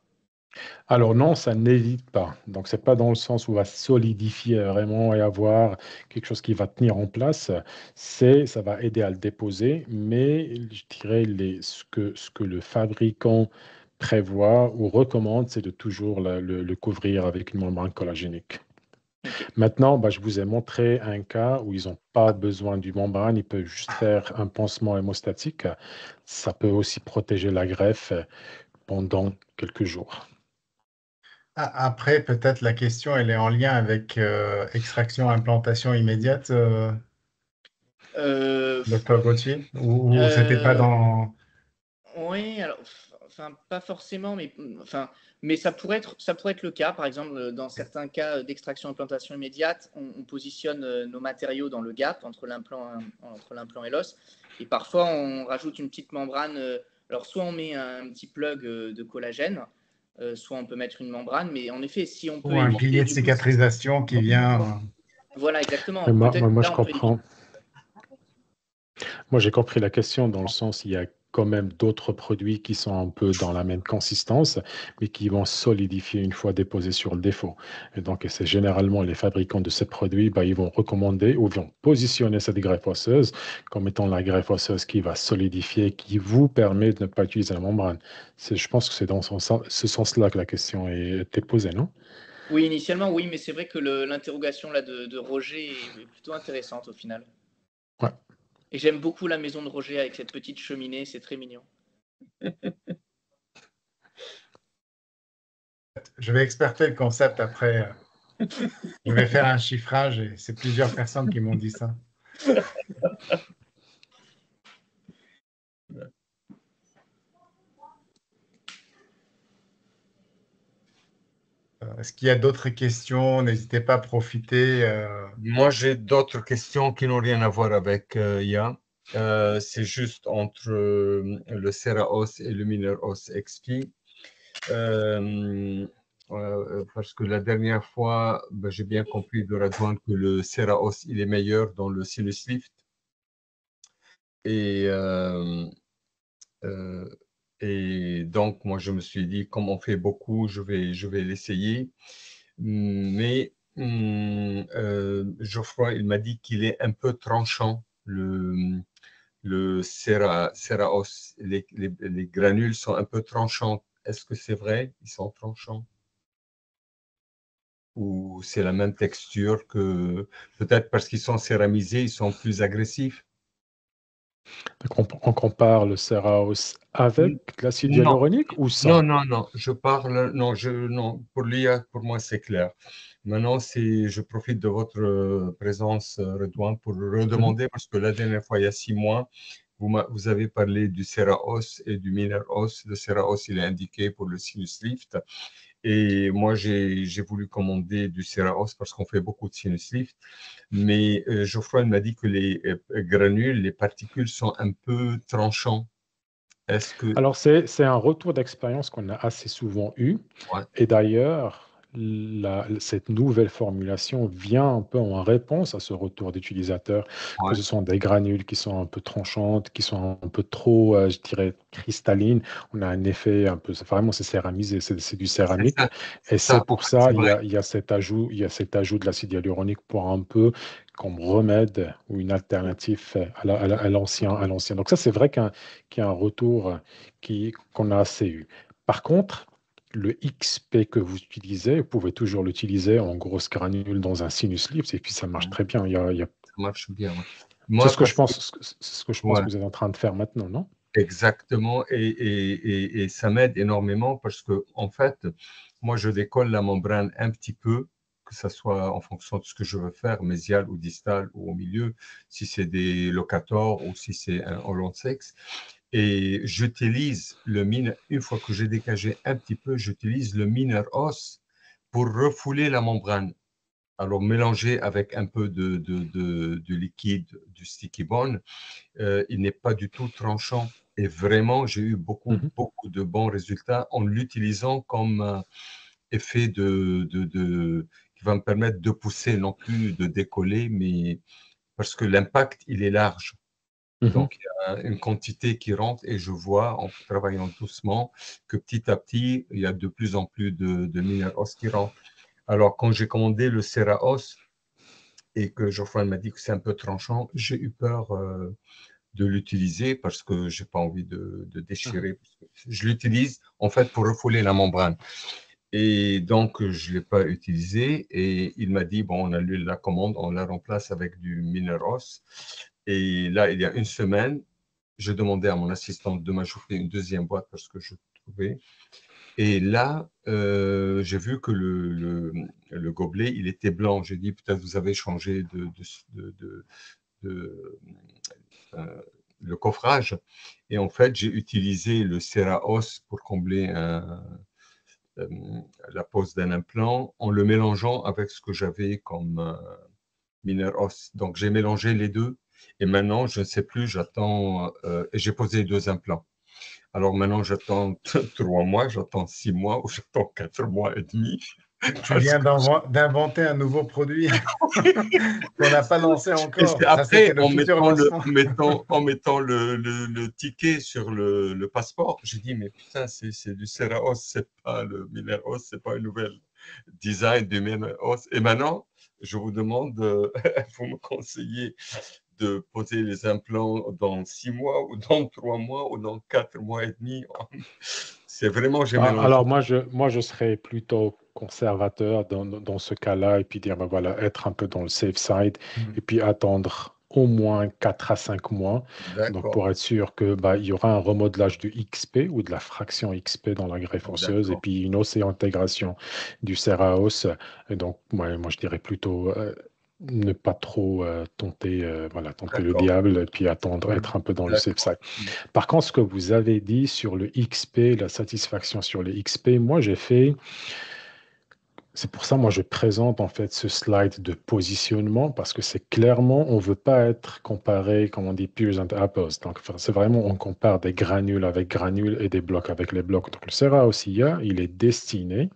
Speaker 2: Alors non, ça n'évite pas. Donc c'est pas dans le sens où on va solidifier vraiment et avoir quelque chose qui va tenir en place. Ça va aider à le déposer, mais je dirais ce que le fabricant prévoit ou recommande, c'est de toujours le couvrir avec une membrane collagénique.
Speaker 5: Ok.
Speaker 2: Maintenant, bah, je vous ai montré un cas où ils n'ont pas besoin du membrane, ils peuvent juste faire un pansement hémostatique. Ça peut aussi protéger la greffe pendant quelques jours.
Speaker 4: Après, peut-être la question, elle est en lien avec extraction, implantation immédiate,
Speaker 5: Euh,
Speaker 4: docteur Gauthier, ou c'était pas
Speaker 5: euh,
Speaker 4: dans...
Speaker 5: Oui, alors, enfin, pas forcément, enfin, mais ça pourrait être le cas. Par exemple, dans certains cas d'extraction-implantation immédiate, on positionne nos matériaux dans le gap entre l'implant et l'os. Et parfois, on rajoute une petite membrane. Alors, soit on met un petit plug de collagène, soit on peut mettre une membrane. Mais en effet, si on peut
Speaker 4: Ou un
Speaker 5: éviter,
Speaker 4: pilier de
Speaker 5: du coup,
Speaker 4: cicatrisation qui vient...
Speaker 5: voilà, exactement.
Speaker 2: Et
Speaker 5: Peut-être que
Speaker 2: je
Speaker 5: là, on peut éviter.
Speaker 2: comprends. Moi, j'ai compris la question dans le sens, il y a quand même d'autres produits qui sont un peu dans la même consistance, mais qui vont solidifier une fois déposés sur le défaut. Et donc, c'est généralement les fabricants de ces produits, bah, ils vont recommander ou vont positionner cette greffe osseuse comme étant la greffe osseuse qui va solidifier, qui vous permet de ne pas utiliser la membrane. Je pense que c'est dans ce sens-là que la question est posée, non?
Speaker 5: Oui, initialement, oui, mais c'est vrai que l'interrogation là de Roger est plutôt intéressante au final.
Speaker 2: Ouais.
Speaker 5: Et j'aime beaucoup la maison de Roger avec cette petite cheminée, c'est très mignon.
Speaker 4: Je vais experter le concept après. Je vais faire un chiffrage et c'est plusieurs personnes qui m'ont dit ça. Est-ce qu'il y a d'autres questions? N'hésitez pas à profiter.
Speaker 3: Moi, j'ai d'autres questions qui n'ont rien à voir avec IA. C'est juste entre le Ceraos et le Mineros XP. Parce que la dernière fois, ben, j'ai bien compris de Radouane que le Ceraos, il est meilleur dans le sinus lift. Et, euh, et donc, moi, je me suis dit, comme on fait beaucoup, je vais l'essayer. Mais Geoffroy, il m'a dit qu'il est un peu tranchant, le Ceraos. Les granules sont un peu tranchants. Est-ce que c'est vrai? Ils sont tranchants? Ou c'est la même texture que peut-être parce qu'ils sont céramisés, ils sont plus agressifs?
Speaker 2: Donc, on compare le Ceraos avec l'acide
Speaker 3: Non,
Speaker 2: hyaluronique ou
Speaker 3: non,
Speaker 2: sans?
Speaker 3: non, non, je parle, non, non, pour l'IA, pour moi, c'est clair. Maintenant, je profite de votre présence, Redouane, pour
Speaker 2: Mhm.
Speaker 3: redemander, parce que la dernière fois, il y a 6 mois, vous avez parlé du Ceraos et du Mineros. Le Ceraos, il est indiqué pour le sinus lift. Et moi, j'ai voulu commander du Ceraos parce qu'on fait beaucoup de sinus lift. Mais Geoffroy m'a dit que les granules, les particules sont un peu tranchants. Est-ce que...
Speaker 2: Alors, c'est un retour d'expérience qu'on a assez souvent eu.
Speaker 3: Ouais,
Speaker 2: Et d'ailleurs, cette nouvelle formulation vient un peu en réponse à ce retour d'utilisateurs, que
Speaker 3: Ouais,
Speaker 2: ce sont des granules qui sont un peu tranchantes, qui sont un peu trop, je dirais, cristallines. On a un effet un peu, vraiment, c'est céramisé, c'est du
Speaker 3: c'est
Speaker 2: céramique.
Speaker 3: ça,
Speaker 2: Et
Speaker 3: c'est
Speaker 2: c'est
Speaker 3: ça. En
Speaker 2: pour
Speaker 3: fait, c'est
Speaker 2: ça,
Speaker 3: vrai.
Speaker 2: il y a cet ajout de l'acide hyaluronique pour un peu comme remède ou une alternative à l'ancien. Donc ça, c'est vrai qu'il y a un retour qu'on a assez eu. Par contre, le XP que vous utilisez, vous pouvez toujours l'utiliser en grosse granule dans un sinus lift et puis ça marche
Speaker 3: Ouais,
Speaker 2: très bien.
Speaker 3: ça marche bien. Ouais.
Speaker 2: C'est
Speaker 3: Moi,
Speaker 2: ce que je
Speaker 3: parce que,
Speaker 2: pense, c'est ce que je pense
Speaker 3: ouais,
Speaker 2: que vous êtes en train de faire maintenant, non?
Speaker 3: exactement. Et ça m'aide énormément parce que, en fait, moi, je décolle la membrane un petit peu, que ce soit en fonction de ce que je veux faire, mésial ou distal ou au milieu, si c'est des locators ou si c'est un Holland sex. Et j'utilise une fois que j'ai dégagé un petit peu, j'utilise le miner os pour refouler la membrane. Alors, mélanger avec un peu de liquide, du sticky bone, il n'est pas du tout tranchant. Et vraiment, j'ai eu
Speaker 2: Mhm,
Speaker 3: beaucoup de bons résultats en l'utilisant comme effet qui va me permettre de pousser, non plus de décoller, mais parce que l'impact, il est large.
Speaker 2: mhm.
Speaker 3: Donc, il y a une quantité qui rentre et je vois, en travaillant doucement, que petit à petit, il y a de plus en plus de minéraux qui rentrent. Alors, quand j'ai commandé le Ceraos et que Geoffroy m'a dit que c'est un peu tranchant, j'ai eu peur de l'utiliser parce que j'ai pas envie de
Speaker 2: Mhm.
Speaker 3: déchirer. Je l'utilise en fait pour refouler la membrane. Et donc, je ne l'ai pas utilisé. Et il m'a dit, bon, on annule la commande, on la remplace avec du Mineros. Et là, il y a une semaine, j'ai demandé à mon assistante de m'ajouter une deuxième boîte parce que je trouvais. Et là, j'ai vu que le gobelet, il était blanc. J'ai dit, peut-être vous avez changé de, euh, le coffrage. Et en fait, j'ai utilisé le Ceraos pour combler euh, la pose d'un implant en le mélangeant avec ce que j'avais comme Mineros. Donc, j'ai mélangé les deux. Et maintenant, je ne sais plus, j'attends, et j'ai posé 2 implants. Alors maintenant, j'attends 3 mois, j'attends 6 mois ou j'attends 4 mois et demi.
Speaker 4: Tu
Speaker 3: Parce
Speaker 4: viens
Speaker 3: que
Speaker 4: d'inventer un nouveau produit qu'on n'a pas lancé
Speaker 3: et c'est
Speaker 4: encore. Ça, c'était
Speaker 3: après,
Speaker 4: le futur lancement.
Speaker 3: en mettant le ticket sur le passeport, j'ai dit, mais putain, c'est du Ceraos, c'est pas le Mineros, c'est pas une nouvelle design du Mineros. Et maintenant, je vous demande, vous me conseillez de poser les implants dans 6 mois ou dans 3 mois ou dans 4 mois et demi. C'est vraiment, j'ai mélangé.
Speaker 2: Alors moi, je serais plutôt conservateur dans ce cas-là et puis dire, ben voilà, être un peu dans le safe side et puis attendre au moins 4 à 5 mois. Donc
Speaker 3: D'accord,
Speaker 2: pour être sûr que bah, il y aura un remodelage du XP ou de la fraction XP dans la greffe osseuse et
Speaker 3: d'accord,
Speaker 2: puis une osséo-intégration du Ceraos. Et donc moi, je dirais plutôt ne pas trop tenter le
Speaker 3: d'accord,
Speaker 2: diable et puis attendre, être un peu dans le safe
Speaker 3: d'accord.
Speaker 2: side. Par contre, ce que vous avez dit sur le XP, la satisfaction sur le XP, moi j'ai fait, c'est pour ça moi je présente en fait ce slide de positionnement parce que c'est clairement, on ne veut pas être comparé, comme on dit, pears and apples. Donc enfin, c'est vraiment, on compare des granules avec granules et des blocs avec les blocs. Donc le Sera OSIA, il est destiné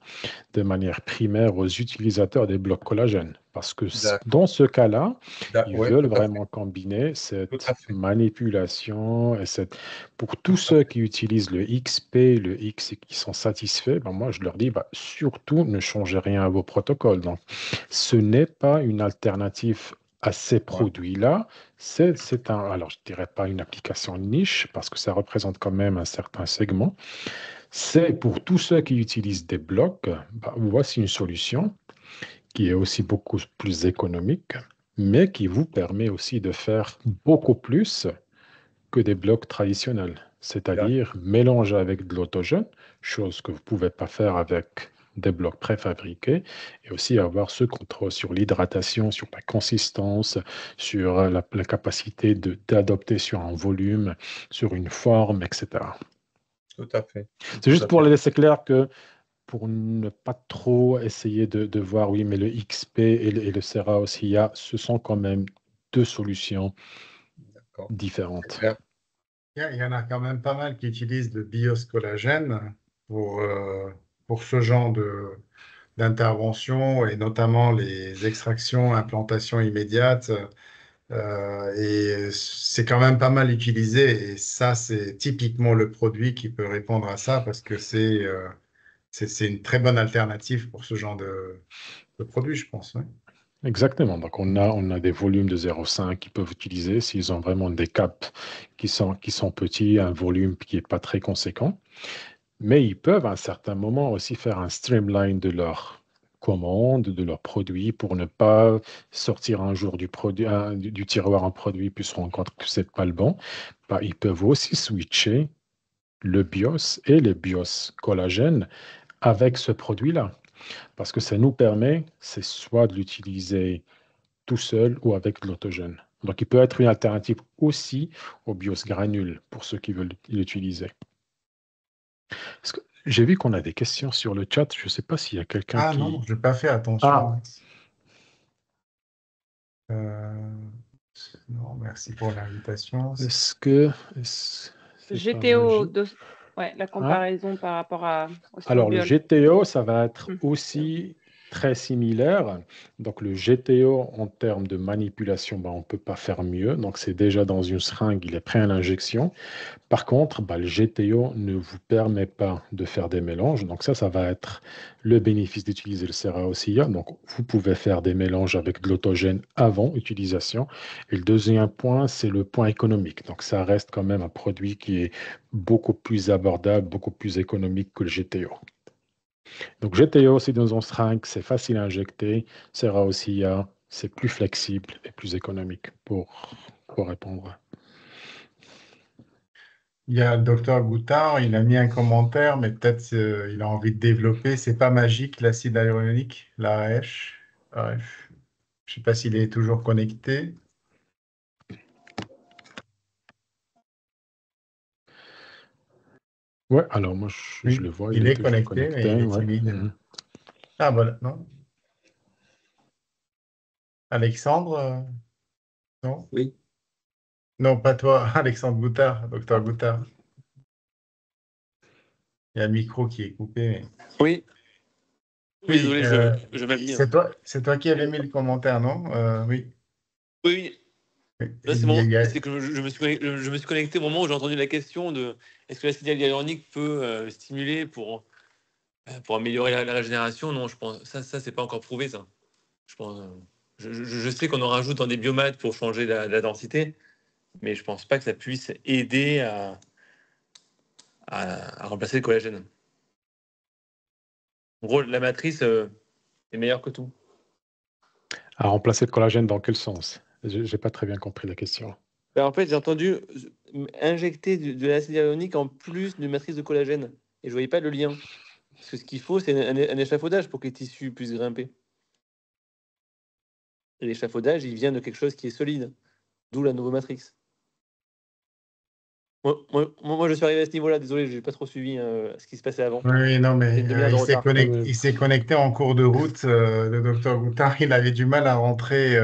Speaker 2: de manière primaire aux utilisateurs des blocs collagènes. Parce que
Speaker 3: D'accord.
Speaker 2: dans ce cas-là, ils
Speaker 3: Oui,
Speaker 2: veulent
Speaker 3: tout à fait.
Speaker 2: vraiment combiner
Speaker 3: Tout à
Speaker 2: cette
Speaker 3: fait.
Speaker 2: manipulation et cette... Pour tous
Speaker 3: Tout à
Speaker 2: ceux
Speaker 3: fait.
Speaker 2: qui utilisent le XP, le X et qui sont satisfaits, ben moi je leur dis bah, surtout ne changez rien à vos protocoles. Donc, ce n'est pas une alternative à ces
Speaker 3: Ouais.
Speaker 2: produits-là. Alors je dirais pas une application niche parce que ça représente quand même un certain segment, c'est pour tous ceux qui utilisent des blocs, bah, voici une solution qui est aussi beaucoup plus économique, mais qui vous permet aussi de faire beaucoup plus que des blocs traditionnels,
Speaker 3: D'accord.
Speaker 2: c'est-à-dire mélanger avec de l'autogène, chose que vous ne pouvez pas faire avec des blocs préfabriqués, et aussi avoir ce contrôle sur l'hydratation, sur la consistance, sur la capacité d'adopter sur un volume, sur une forme, etc.
Speaker 3: Tout à fait.
Speaker 2: C'est
Speaker 3: Tout
Speaker 2: juste
Speaker 3: à
Speaker 2: pour
Speaker 3: fait.
Speaker 2: laisser clair que pour ne pas trop essayer de voir, oui, mais le XP et le Sera aussi, ce sont quand même deux solutions
Speaker 3: D'accord. C'est
Speaker 2: différentes.
Speaker 3: clair.
Speaker 4: Il y en a quand même pas mal qui utilisent le bioscolagène pour, euh, pour ce genre d'intervention, et notamment les extractions, implantations immédiates. Et c'est quand même pas mal utilisé. Et ça, c'est typiquement le produit qui peut répondre à ça parce que c'est une très bonne alternative pour ce genre de produit, je pense. Ouais.
Speaker 2: Exactement. Donc, on a des volumes de 0,5 qu'ils peuvent utiliser s'ils ont vraiment des caps qui sont petits, un volume qui n'est pas très conséquent. Mais ils peuvent à un certain moment aussi faire un streamline de leur commande, de leurs produits, pour ne pas sortir un jour du tiroir un produit puis se rendre compte que ce n'est pas le bon. Bah, ils peuvent aussi switcher le BIOS et les BIOS collagène avec ce produit-là. Parce que ça nous permet, c'est soit de l'utiliser tout seul ou avec de l'autogène. Donc, il peut être une alternative aussi au BIOS granule pour ceux qui veulent l'utiliser. J'ai vu qu'on a des questions sur le chat. Je ne sais pas s'il y a quelqu'un
Speaker 4: Ah
Speaker 2: qui...
Speaker 4: non, je n'ai pas fait attention.
Speaker 2: Ah,
Speaker 4: Max. Non, merci pour l'invitation.
Speaker 2: est-ce que... C'est pas
Speaker 6: GTO,
Speaker 2: Magie.
Speaker 6: ouais, la
Speaker 2: Ah,
Speaker 6: comparaison par rapport au
Speaker 2: alors, le
Speaker 6: strobiol.
Speaker 2: GTO, ça va être
Speaker 6: Mm.
Speaker 2: aussi très similaire. Donc, le GTO, en termes de manipulation, on ne peut pas faire mieux. Donc, c'est déjà dans une seringue, il est prêt à l'injection. Par contre, le GTO ne vous permet pas de faire des mélanges. Donc ça va être le bénéfice d'utiliser le Sera-OCIA. Donc, vous pouvez faire des mélanges avec de l'autogène avant utilisation. Et le deuxième point, c'est le point économique. Donc, ça reste quand même un produit qui est beaucoup plus abordable, beaucoup plus économique que le GTO. Donc, GTO, c'est dans un seringue, c'est facile à injecter. Sera-OCIA, c'est plus flexible et plus économique pour répondre.
Speaker 4: Il y a le docteur Goutard, il a mis un commentaire, mais peut-être il a envie de développer. C'est pas magique, l'acide hyaluronique, l'AH. AF. Je ne sais pas s'il est toujours connecté.
Speaker 2: Ouais, alors moi je le
Speaker 4: Oui,
Speaker 2: vois, il
Speaker 4: il
Speaker 2: est
Speaker 4: est
Speaker 2: toujours
Speaker 4: connecté, mais
Speaker 2: connecté.
Speaker 4: il est
Speaker 2: Ouais.
Speaker 4: timide.
Speaker 2: Mhm.
Speaker 4: Ah, voilà, non. Alexandre, non?
Speaker 1: Oui.
Speaker 4: Non, pas toi, Alexandre Goutard, docteur Goutard. Il y a le micro qui est coupé.
Speaker 7: Oui, oui,
Speaker 4: Oui,
Speaker 7: désolé, je m'habille.
Speaker 4: c'est toi qui avais mis le commentaire, non? Oui.
Speaker 7: Oui, oui.
Speaker 4: Oui.
Speaker 7: Là, c'est
Speaker 4: Il y a-
Speaker 7: bon.
Speaker 4: il y a-
Speaker 7: C'est que je me suis connecté au moment où j'ai entendu la question de est-ce que l'acide hyaluronique peut stimuler pour améliorer la régénération? Non, je pense ça c'est pas encore prouvé ça. Je pense, je sais qu'on en rajoute dans des biomates pour changer la densité, mais je pense pas que ça puisse aider à remplacer le collagène. En gros, la matrice est meilleure que tout.
Speaker 2: À remplacer le collagène dans quel sens? Je n'ai pas très bien compris la question.
Speaker 7: Ben, en fait, j'ai entendu injecter de l'acide hyaluronique en plus d'une matrice de collagène. Et je voyais pas le lien. Parce que ce qu'il faut, c'est un échafaudage pour que les tissus puissent grimper. Et l'échafaudage, il vient de quelque chose qui est solide. D'où la novomatrix. Moi, je suis arrivé à ce niveau-là. Désolé, je n'ai pas trop suivi ce qui se passait avant.
Speaker 4: Oui, non,
Speaker 7: J'ai
Speaker 4: mais
Speaker 7: une demi-heure de retard.
Speaker 4: il s'est connecté en cours de route. Le docteur Goutard, il avait du mal à rentrer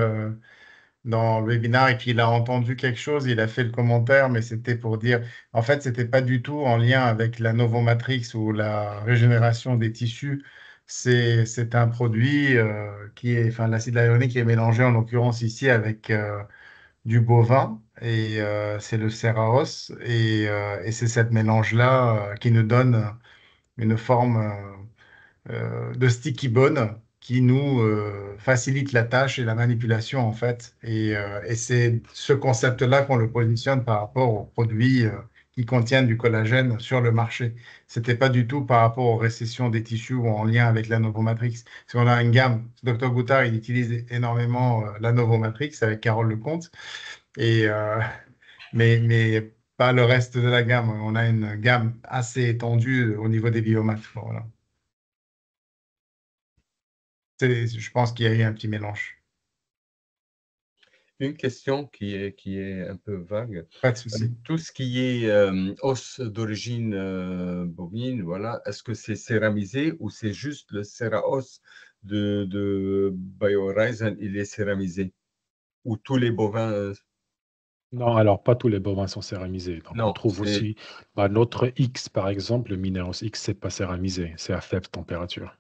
Speaker 4: dans le webinaire et puis il a entendu quelque chose, il a fait le commentaire, mais c'était pour dire, en fait, c'était pas du tout en lien avec la novomatrix ou la régénération des tissus. C'est un produit enfin, l'acide hyaluronique est mélangé en l'occurrence ici avec du bovin et c'est le Ceraos et c'est cette mélange-là qui nous donne une forme de sticky bone qui nous facilite la tâche et la manipulation en fait. Et c'est ce concept-là qu'on le positionne par rapport aux produits qui contiennent du collagène sur le marché. C'était pas du tout par rapport aux récessions des tissus ou en lien avec la Novomatrix. Parce qu'on a une gamme. Dr Goutard, il utilise énormément la Novomatrix avec Carole Lecomte. Et, mais pas le reste de la gamme. On a une gamme assez étendue au niveau des biomates. Voilà. Je pense qu'il y a eu un petit mélange.
Speaker 3: Une question qui est un peu vague.
Speaker 4: Pas de souci.
Speaker 3: Tout ce qui est os d'origine bovine, voilà, est-ce que c'est céramisé ou c'est juste le Ceraos de BioHorizon, il est céramisé? Ou tous les bovins
Speaker 2: Non, alors pas tous les bovins sont céramisés. Donc on
Speaker 3: non,
Speaker 2: trouve aussi notre X, par exemple, le Mineros X, c'est pas céramisé, c'est à faible température.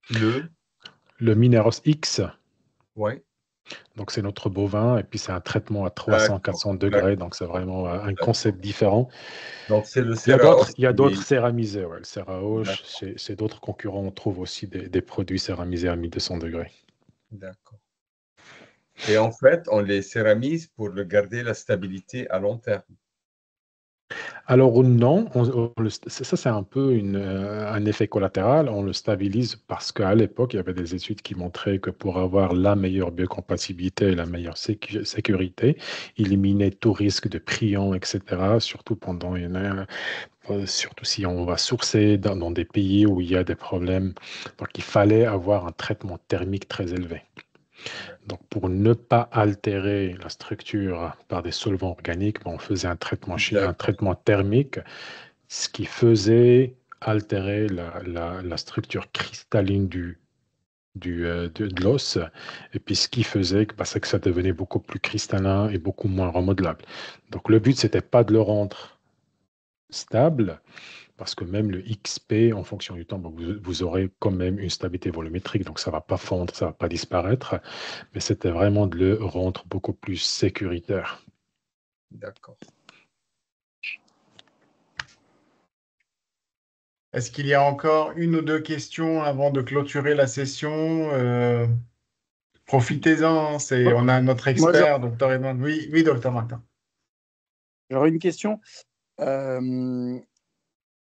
Speaker 2: Le Mineros X,
Speaker 3: Ouais,
Speaker 2: donc c'est notre bovin, et puis c'est un traitement à
Speaker 3: d'accord,
Speaker 2: 300-400
Speaker 3: d'accord,
Speaker 2: degrés, donc c'est vraiment un
Speaker 3: d'accord.
Speaker 2: concept différent.
Speaker 3: Donc, c'est le
Speaker 2: Il y a d'autres
Speaker 3: Ceraos
Speaker 2: céramisés, ouais. Le Ceraos,
Speaker 3: d'accord,
Speaker 2: chez d'autres concurrents, on trouve aussi des produits céramisés à 1200 degrés.
Speaker 3: d'accord. Et en fait, on les céramise pour garder la stabilité à long terme.
Speaker 2: Alors non, ça c'est un peu un effet collatéral. On le stabilise parce qu'à l'époque, il y avait des études qui montraient que pour avoir la meilleure biocompatibilité et la meilleure sécurité, éliminer tout risque de prions, etc., surtout surtout si on va sourcer dans des pays où il y a des problèmes. Donc il fallait avoir un traitement thermique très élevé. Donc, pour ne pas altérer la structure par des solvants organiques, on faisait un
Speaker 3: D'accord,
Speaker 2: traitement thermique, ce qui faisait altérer la structure cristalline de l'os, et puis ce qui faisait c'est que ça devenait beaucoup plus cristallin et beaucoup moins remodelable. Donc, le but, c'était pas de le rendre stable, parce que même le XP, en fonction du temps, vous aurez quand même une stabilité volumétrique, donc ça ne va pas fondre, ça ne va pas disparaître, mais c'était vraiment de le rendre beaucoup plus sécuritaire.
Speaker 3: d'accord.
Speaker 4: Est-ce qu'il y a encore une ou deux questions avant de clôturer la session? Profitez-en, on a notre
Speaker 8: Moi,
Speaker 4: expert, docteur Edmond. Oui, oui, docteur Martin.
Speaker 8: j'aurais une question. Euh,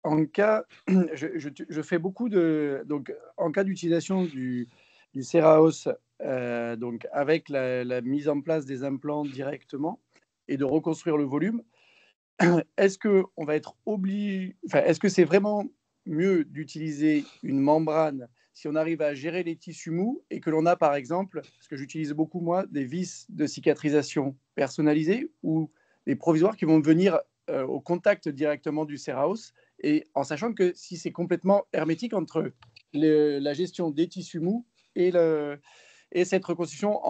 Speaker 8: En cas, je fais beaucoup de. Donc, en cas d'utilisation du Ceraos, donc avec la mise en place des implants directement et de reconstruire le volume, est-ce que on va être obligé. Enfin, est-ce que c'est vraiment mieux d'utiliser une membrane si on arrive à gérer les tissus mous et que l'on a, par exemple, parce que j'utilise beaucoup, moi, des vis de cicatrisation personnalisées ou des provisoires qui vont venir au contact directement du Ceraos, et en sachant que si c'est complètement hermétique entre la gestion des tissus mous et cette reconstruction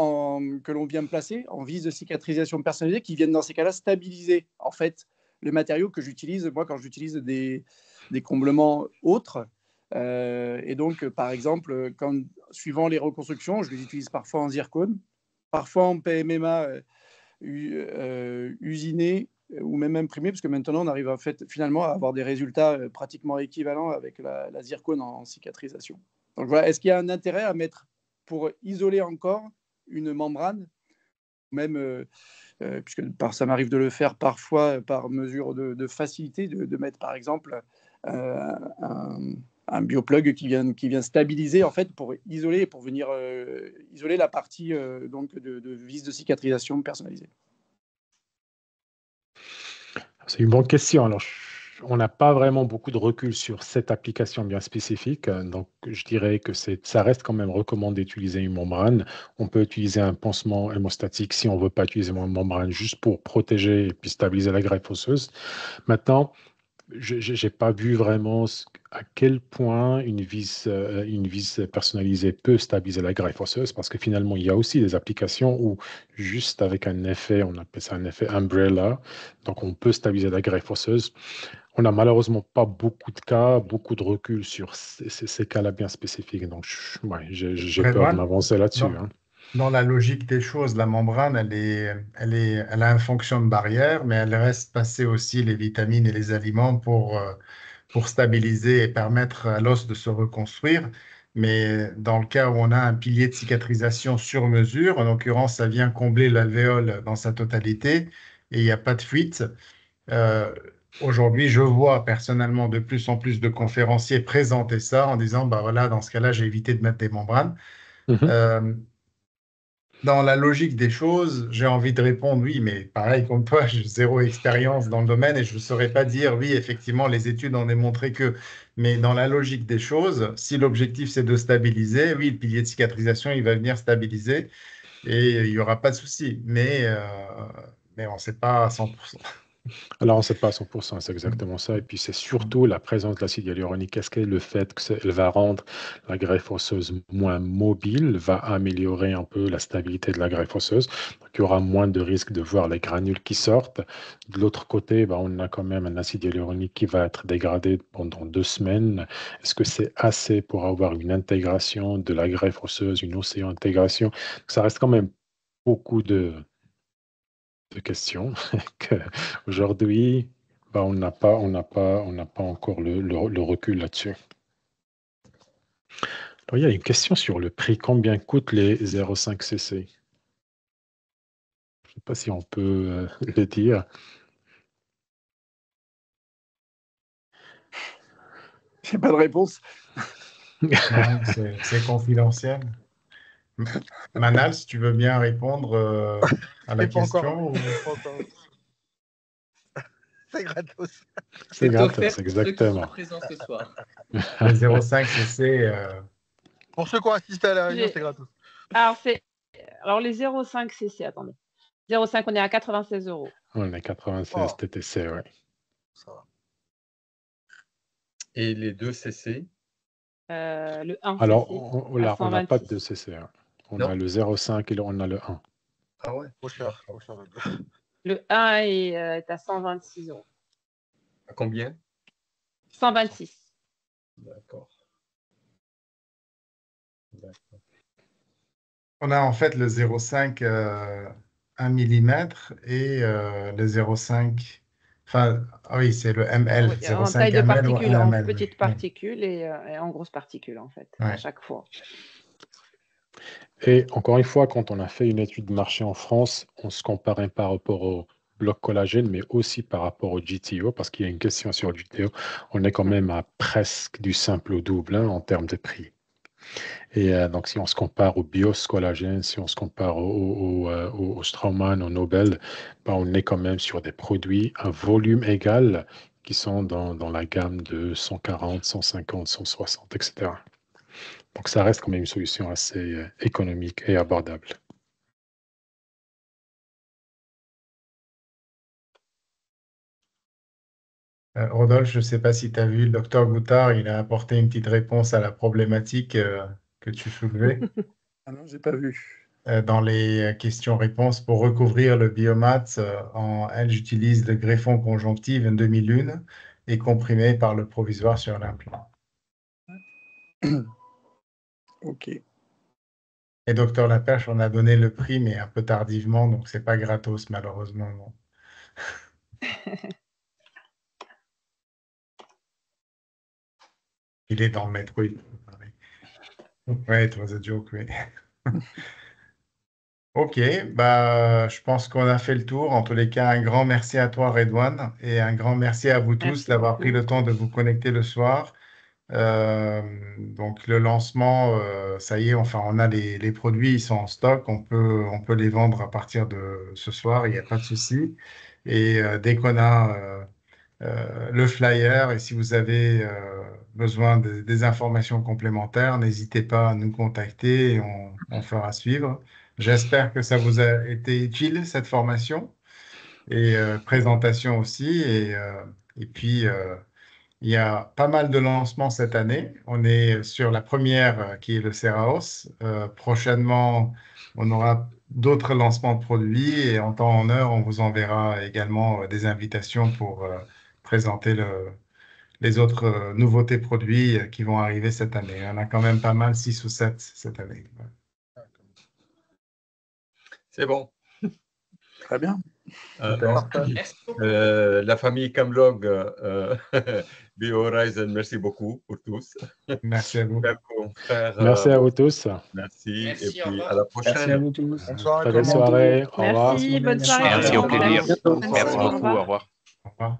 Speaker 8: que l'on vient placer en vis de cicatrisation personnalisée qui viennent dans ces cas-là stabiliser en fait le matériau que j'utilise moi quand j'utilise des comblements autres. Et donc, par exemple, suivant les reconstructions, je les utilise parfois en zircone, parfois en PMMA usiné ou même imprimé, parce que maintenant on arrive finalement à avoir des résultats pratiquement équivalents avec la zircone en cicatrisation. Donc voilà, est-ce qu'il y a un intérêt à mettre pour isoler encore une membrane, même puisque ça m'arrive de le faire parfois par mesure de facilité, de mettre par exemple un bioplug qui vient stabiliser en fait pour isoler, pour venir isoler la partie donc de vis de cicatrisation personnalisée.
Speaker 2: C'est une bonne question. Alors, on n'a pas vraiment beaucoup de recul sur cette application bien spécifique. Donc, je dirais que ça reste quand même recommandé d'utiliser une membrane. On peut utiliser un pansement hémostatique si on ne veut pas utiliser une membrane juste pour protéger et puis stabiliser la greffe osseuse. Maintenant, je n'ai pas vu vraiment à quel point une vis personnalisée peut stabiliser la greffe osseuse, parce que finalement, il y a aussi des applications où juste avec un effet, on appelle ça un effet umbrella, donc on peut stabiliser la greffe osseuse. On n'a malheureusement pas beaucoup de cas, beaucoup de recul sur ces cas-là bien spécifiques, donc ouais, j'ai peur de
Speaker 4: Redouane,
Speaker 2: m'avancer là-dessus,
Speaker 4: dans,
Speaker 2: hein.
Speaker 4: dans la logique des choses, la membrane, elle a une fonction de barrière, mais elle reste passer aussi les vitamines et les aliments pour stabiliser et permettre à l'os de se reconstruire. Mais dans le cas où on a un pilier de cicatrisation sur mesure, en l'occurrence, ça vient combler l'alvéole dans sa totalité et il n'y a pas de fuite. Euh, Aujourd'hui, je vois personnellement de plus en plus de conférenciers présenter ça en disant, bah voilà, dans ce cas-là, j'ai évité de mettre des membranes.
Speaker 2: Mhm.
Speaker 4: Euh, Dans la logique des choses, j'ai envie de répondre oui, mais pareil comme toi, j'ai zéro expérience dans le domaine et je ne saurais pas dire oui, effectivement, les études ont démontré que. Mais dans la logique des choses, si l'objectif c'est de stabiliser, oui, le pilier de cicatrisation, il va venir stabiliser et il n'y aura pas de souci. Mais on ne sait pas à 100%.
Speaker 2: Alors, on ne sait pas à 100%, c'est exactement ça. Et puis, c'est surtout la présence de l'acide hyaluronique. Est-ce que le fait qu'elle va rendre la greffe osseuse moins mobile va améliorer un peu la stabilité de la greffe osseuse? Donc, il y aura moins de risque de voir les granules qui sortent. De l'autre côté, bah, on a quand même un acide hyaluronique qui va être dégradé pendant 2 semaines. Est-ce que c'est assez pour avoir une intégration de la greffe osseuse, une osséo-intégration? Ça reste quand même beaucoup de questions qu'aujourd'hui, bah, on n'a pas encore le recul là-dessus. Alors, il y a une question sur le prix. Combien coûtent les 0,5 cc? Je ne sais pas si on peut le dire.
Speaker 8: J'ai pas de réponse.
Speaker 4: Non, c'est confidentiel. Manal, si tu veux bien répondre à la
Speaker 9: Pas encore.
Speaker 4: question.
Speaker 9: Pas encore. C'est gratos.
Speaker 2: C'est
Speaker 5: C'est offert
Speaker 2: gratos,
Speaker 5: pour ceux qui sont
Speaker 2: exactement.
Speaker 5: présents ce soir.
Speaker 4: Les 0,5 cc,
Speaker 9: Pour ceux qui ont assisté à la réunion,
Speaker 6: J'ai-
Speaker 9: c'est gratos.
Speaker 6: Alors, les 0,5 cc, attendez. 0,5, on est à 96 €.
Speaker 2: On est 96
Speaker 9: Oh.
Speaker 2: TTC, oui.
Speaker 9: Ça va.
Speaker 3: Et les 2 CC?
Speaker 6: Le 1
Speaker 2: Alors,
Speaker 6: cc
Speaker 2: on
Speaker 6: à
Speaker 2: n'a pas
Speaker 6: 126.
Speaker 2: de CC. Hein. On
Speaker 3: Non.
Speaker 2: a le 0,5 et on a le 1.
Speaker 9: Ah ouais, trop cher. Trop cher.
Speaker 6: Le 1 est à 126 €.
Speaker 3: À combien?
Speaker 6: 126.
Speaker 3: D'accord.
Speaker 4: on a en fait le 0,5 1 mm et le 0,5. Enfin, ah oui, c'est le ML.
Speaker 6: Oui, en
Speaker 4: 0,5
Speaker 6: taille de
Speaker 4: ml ou
Speaker 6: particules,
Speaker 4: 1
Speaker 6: en
Speaker 4: ml.
Speaker 6: petites
Speaker 4: Oui.
Speaker 6: particules et en grosses particules, en fait, à
Speaker 4: Ouais.
Speaker 6: chaque fois.
Speaker 2: Et encore une fois, quand on a fait une étude de marché en France, on se comparait par rapport au bloc collagène, mais aussi par rapport au GTO, parce qu'il y a une question sur le GTO. On est quand même à presque du simple au double hein, en termes de prix. Et donc, si on se compare au Bios collagène, si on se compare au Straumann, au Nobel, ben, on est quand même sur des produits à volume égal qui sont dans la gamme de 140, 150, 160, etc. Donc, ça reste quand même une solution assez économique et abordable.
Speaker 4: Rodolphe, je ne sais pas si tu as vu, le docteur Goutard, il a apporté une petite réponse à la problématique que tu soulevais
Speaker 8: Ah non, j'ai pas vu.
Speaker 4: dans les questions-réponses. Pour recouvrir le biomat, en L, j'utilise le greffon conjonctif, une demi-lune, et comprimé par le provisoire sur l'implant.
Speaker 8: Ok.
Speaker 4: Et docteur Laperche, on a donné le prix, mais un peu tardivement, donc c'est pas gratos, malheureusement. Non. Il est dans le métro. Ouais, it was a joke, oui. Ok, bah, je pense qu'on a fait le tour. En tous les cas, un grand merci à toi, Redouane, et un grand merci à vous tous
Speaker 6: Merci
Speaker 4: d'avoir
Speaker 6: beaucoup.
Speaker 4: pris le temps de vous connecter le soir. Donc, le lancement, ça y est, enfin, on a les produits, ils sont en stock. On peut les vendre à partir de ce soir, il n'y a pas de souci. Et dès qu'on a le flyer, et si vous avez besoin des informations complémentaires, n'hésitez pas à nous contacter et on fera suivre. J'espère que ça vous a été utile, cette formation, et présentation aussi. Et puis, il y a pas mal de lancements cette année. On est sur la première qui est le Ceraos. Prochainement, on aura d'autres lancements de produits et en temps en heure, on vous enverra également des invitations pour présenter les autres nouveautés produits qui vont arriver cette année. Il y en a quand même pas mal, 6 ou 7 cette année.
Speaker 3: C'est bon.
Speaker 8: Très bien.
Speaker 3: Donc,
Speaker 5: Merci beaucoup.
Speaker 3: la famille Camlog, BioHorizon, merci beaucoup pour tous.
Speaker 4: Merci à vous.
Speaker 3: Chers confrères,
Speaker 2: Merci à vous tous.
Speaker 3: merci.
Speaker 5: Merci,
Speaker 3: Et
Speaker 5: au
Speaker 3: puis
Speaker 5: revoir.
Speaker 3: à la
Speaker 1: Merci à
Speaker 3: prochaine.
Speaker 1: vous tous.
Speaker 9: Bonne soirée
Speaker 2: Très
Speaker 9: tout le
Speaker 2: belle
Speaker 9: monde.
Speaker 2: soirée. Au revoir.
Speaker 6: Merci, bonne soirée.
Speaker 1: Merci.
Speaker 6: tout le
Speaker 10: Merci, au
Speaker 6: monde.
Speaker 10: plaisir.
Speaker 6: Merci.
Speaker 10: Merci
Speaker 6: Au
Speaker 10: beaucoup.
Speaker 6: revoir.
Speaker 10: Au revoir.
Speaker 4: Au revoir.